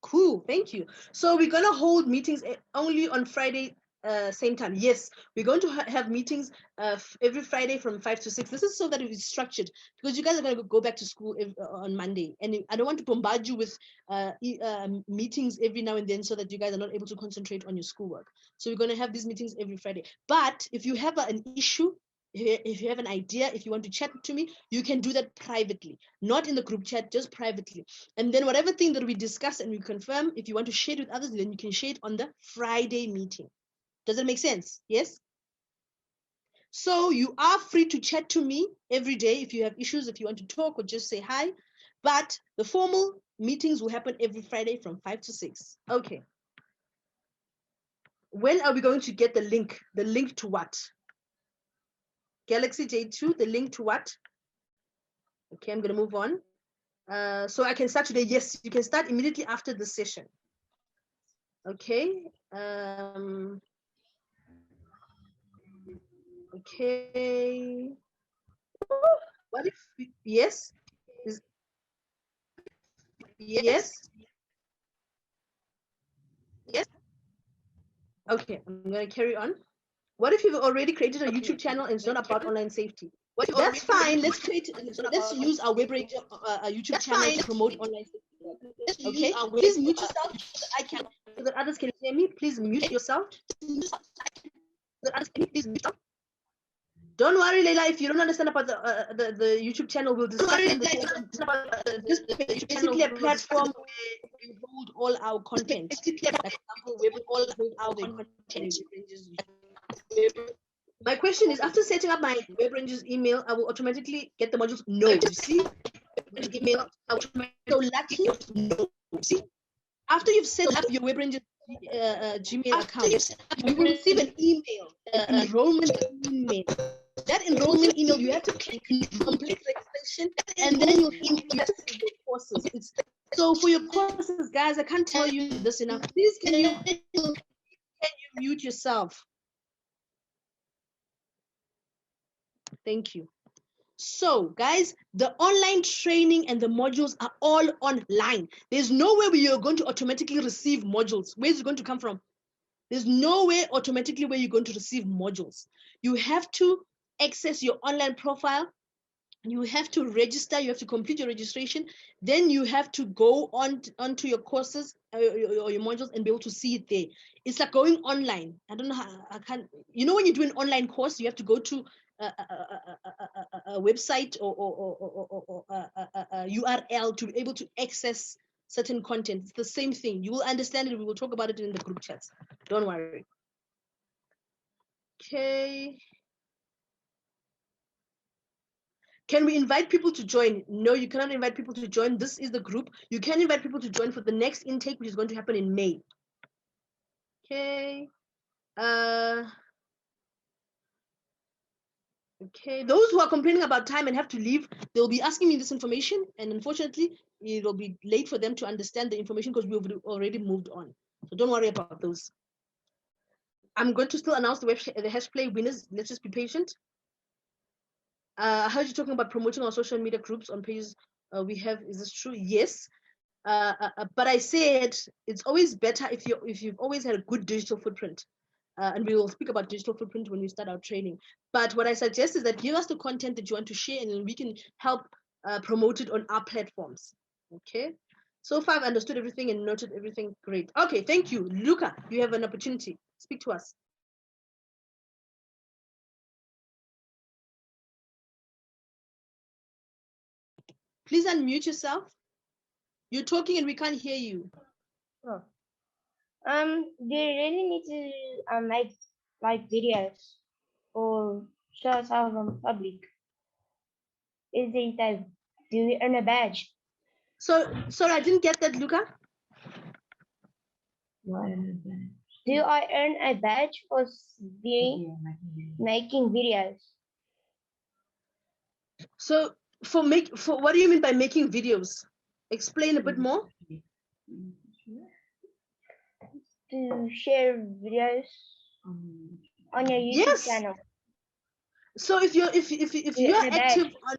Cool, thank you. So we're going to hold meetings only on Friday, same time. Yes, we're going to have meetings every Friday from 5 to 6. This is so that it is structured, because you guys are going to go back to school on Monday, and I don't want to bombard you with meetings every now and then so that you guys are not able to concentrate on your schoolwork. So we're going to have these meetings every Friday. But if you have an issue, if you have an idea, if you want to chat to me, you can do that privately, not in the group chat, just privately. And then whatever thing that we discuss and we confirm, if you want to share it with others, then you can share it on the Friday meeting. Does that make sense? Yes? So you are free to chat to me every day if you have issues, if you want to talk or just say hi. But the formal meetings will happen every Friday from 5 to 6. Okay. When are we going to get the link? The link to what? Galaxy J2, the link to what? Okay, I'm going to move on. So I can start today. Yes, you can start immediately after the session. Okay. Okay. What if yes? Yes. Yes. Okay, I'm gonna carry on. What if you've already created a YouTube channel and it's not about online safety? That's fine. Let's use our WebRanger YouTube channel to promote online safety. Okay. Please mute yourself. I can so that others can hear me. Please mute yourself. So that others can please mute yourself. Don't worry, Leila. If you don't understand about the YouTube channel, we'll discuss it. This is basically a platform where we hold all our content. Like, for example, we hold all our content. My question is, after setting up my WebRangers email, I will automatically get the modules? No, you see? Email, so lucky, no. See? After you've set up your WebRangers Gmail account, you will receive an email, enrollment email. That enrollment email, you have to click complete registration, and then you'll see your courses. So for your courses, guys, I can't tell you this enough. Please, can you mute yourself? Thank you. So, guys, the online training and the modules are all online. There's nowhere where you're going to automatically receive modules. Where's it going to come from? There's nowhere automatically where you're going to receive modules. You have to access your online profile. You have to register. You have to complete your registration. Then you have to go onto your courses or your modules and be able to see it there. It's like going online. I don't know how I can't. You know, when you do an online course, you have to go to a website or a URL to be able to access certain content. It's the same thing. You will understand it. We will talk about it in the group chats. Don't worry. Okay. Can we invite people to join? No, you cannot invite people to join. This is the group. You can invite people to join for the next intake, which is going to happen in May. Okay. Okay, those who are complaining about time and have to leave, they'll be asking me this information, and unfortunately, it'll be late for them to understand the information because we've already moved on. So don't worry about those. I'm going to still announce the hash play winners. Let's just be patient. I heard you talking about promoting our social media groups on pages we have. Is this true? Yes. But I said it's always better if you've always had a good digital footprint. And we will speak about digital footprint when we start our training. But what I suggest is that give us the content that you want to share, and then we can help promote it on our platforms. Okay. So far, I've understood everything and noted everything. Great. Okay, thank you. Luca, you have an opportunity. Speak to us. Please unmute yourself. You're talking and we can't hear you. Oh. Do you really need to make like videos or show ourselves on public? Is it that do we earn a badge? So sorry, I didn't get that, Luca. Do I earn a badge for making videos? So for what do you mean by making videos? Explain a bit more. To share videos on your YouTube channel. So if you're active on,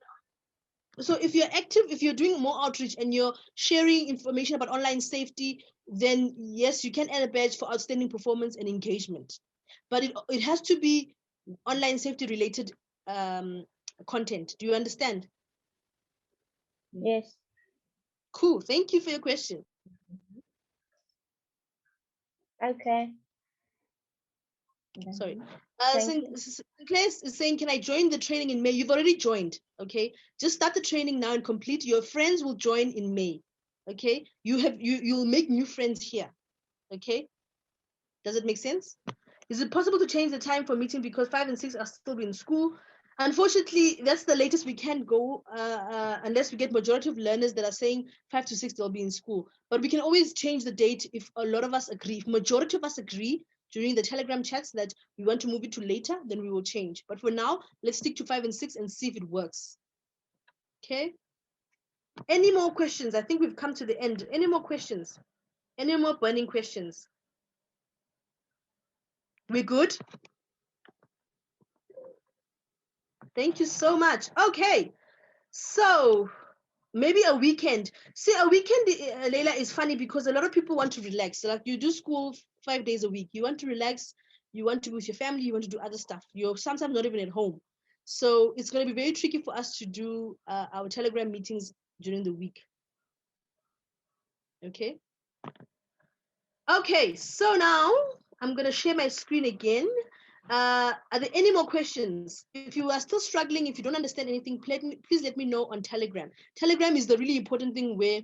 so if you're active, if you're doing more outreach and you're sharing information about online safety, then yes, you can earn a badge for outstanding performance and engagement. But it has to be online safety related content. Do you understand? Yes. Cool. Thank you for your question. Okay. Sorry. Sinclair is saying, can I join the training in May? You've already joined. Okay. Just start the training now and complete. Your friends will join in May. Okay. You'll make new friends here. Okay. Does it make sense? Is it possible to change the time for meeting because 5 and 6 are still in school? Unfortunately, that's the latest we can go unless we get majority of learners that are saying 5 to 6 they'll be in school. But we can always change the date if a lot of us agree. If majority of us agree during the Telegram chats that we want to move it to later, then we will change. But for now, let's stick to 5 and 6 and see if it works. Okay. Any more questions? I think we've come to the end. Any more questions? Any more burning questions? We good? Thank you so much. Okay, so maybe a weekend. See, a weekend, Leila, is funny because a lot of people want to relax. Like you do school 5 days a week. You want to relax. You want to be with your family. You want to do other stuff. You're sometimes not even at home. So it's going to be very tricky for us to do our Telegram meetings during the week. Okay. Okay, so now I'm going to share my screen again. Are there any more questions? If you are still struggling, if you don't understand anything, please let me know on Telegram. Telegram is the really important thing where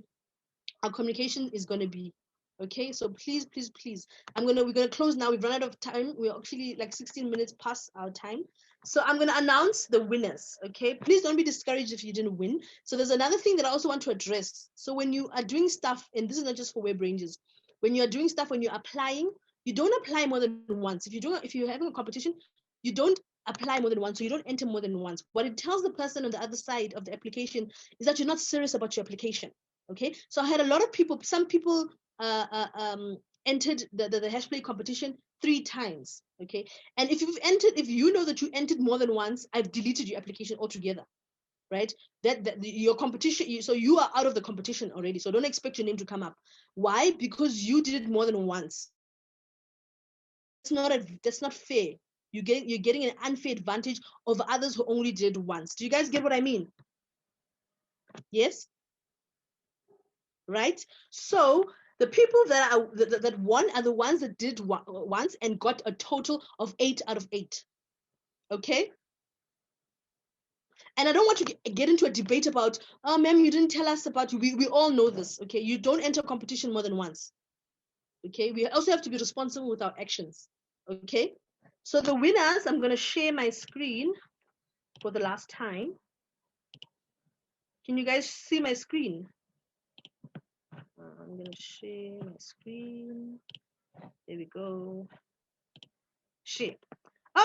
our communication is going to be. Okay, so please, please, please. We're gonna close now. We've run out of time. We're actually like 16 minutes past our time. So I'm gonna announce the winners. Okay, please don't be discouraged if you didn't win. So there's another thing that I also want to address. So when you are doing stuff, and this is not just for web rangers, when you are doing stuff, when you're applying, you don't apply more than once. If you're having a competition, you don't apply more than once, so you don't enter more than once. What it tells the person on the other side of the application is that you're not serious about your application. Okay, so I had a lot of people, some people entered the hash play competition 3 times. Okay, and if you know that you entered more than once, I've deleted your application altogether. Right, your competition, so you are out of the competition already, so don't expect your name to come up. Why? Because you did it more than once. That's not fair. You're getting an unfair advantage over others who only did once. Do you guys get what I mean? Yes, right? So the people that won are the ones that did once and got a total of 8 out of 8. Okay. And I don't want to get into a debate about, oh, ma'am, you didn't tell us about, we all know this, okay? You don't enter competition more than once, okay? We also have to be responsible with our actions, okay? So the winners, I'm going to share my screen for the last time. Can you guys see my screen? I'm going to share my screen. There we go. Share.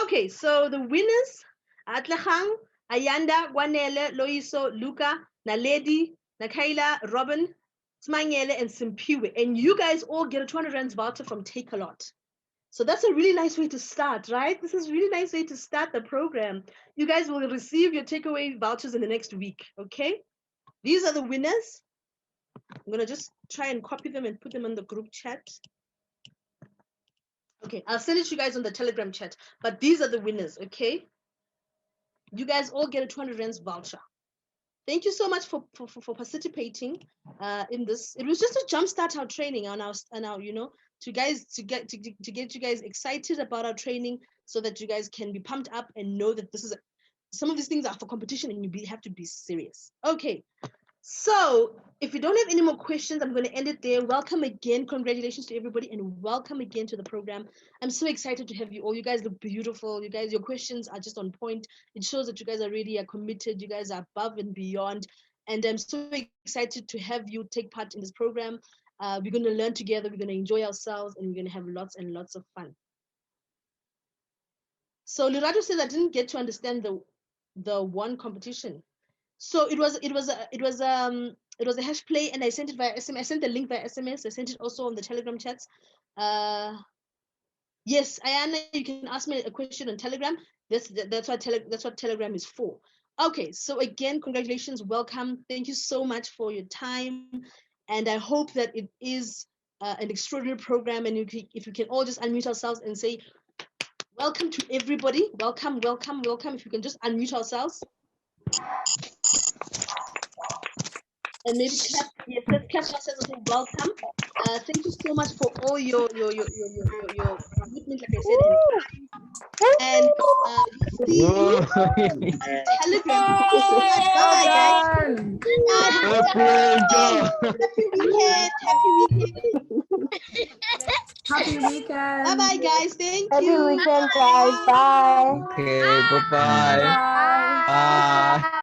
Okay, so the winners, Atlahang, Ayanda, Gwanele, Loiso, Luca, Naledi, Nakaila, Robin, Smangele, and Simpiwe. And you guys all get a 200 rands voucher from Take A Lot. So that's a really nice way to start, right? This is a really nice way to start the program. You guys will receive your takeaway vouchers in the next week, okay? These are the winners. I'm gonna just try and copy them and put them in the group chat. Okay, I'll send it to you guys on the Telegram chat, but these are the winners, okay? You guys all get a 200 rands voucher. Thank you so much for participating in this. It was just to jumpstart our training on our you know, to get you guys excited about our training so that you guys can be pumped up and know that this is some of these things are for competition and you have to be serious. Okay. So if you don't have any more questions, I'm going to end it there. Welcome again. Congratulations to everybody and welcome again to the program. I'm so excited to have you all. You guys look beautiful. You guys, your questions are just on point. It shows that you guys are committed. You guys are above and beyond. And I'm so excited to have you take part in this program. We're going to learn together. We're going to enjoy ourselves and we're going to have lots and lots of fun. So Lurato says I didn't get to understand the one competition. So it was a hash play, and I sent it via SMS. I sent the link via SMS. I sent it also on the Telegram chats. Yes, Ayana, you can ask me a question on Telegram. That's what Telegram is for. Okay, so again, congratulations, welcome. Thank you so much for your time, and I hope that it is an extraordinary program. And if you can all just unmute ourselves and say welcome to everybody. Welcome, welcome, welcome. If you can just unmute ourselves. And maybe clap. Yes, let's clap ourselves and say welcome. Thank you so much for all your commitment, like I said, and Telegram. Bye guys. Happy weekend. Happy weekend. Bye bye guys. Thank Happy you. weekend, guys. Bye. Okay, bye-bye. Bye. Bye.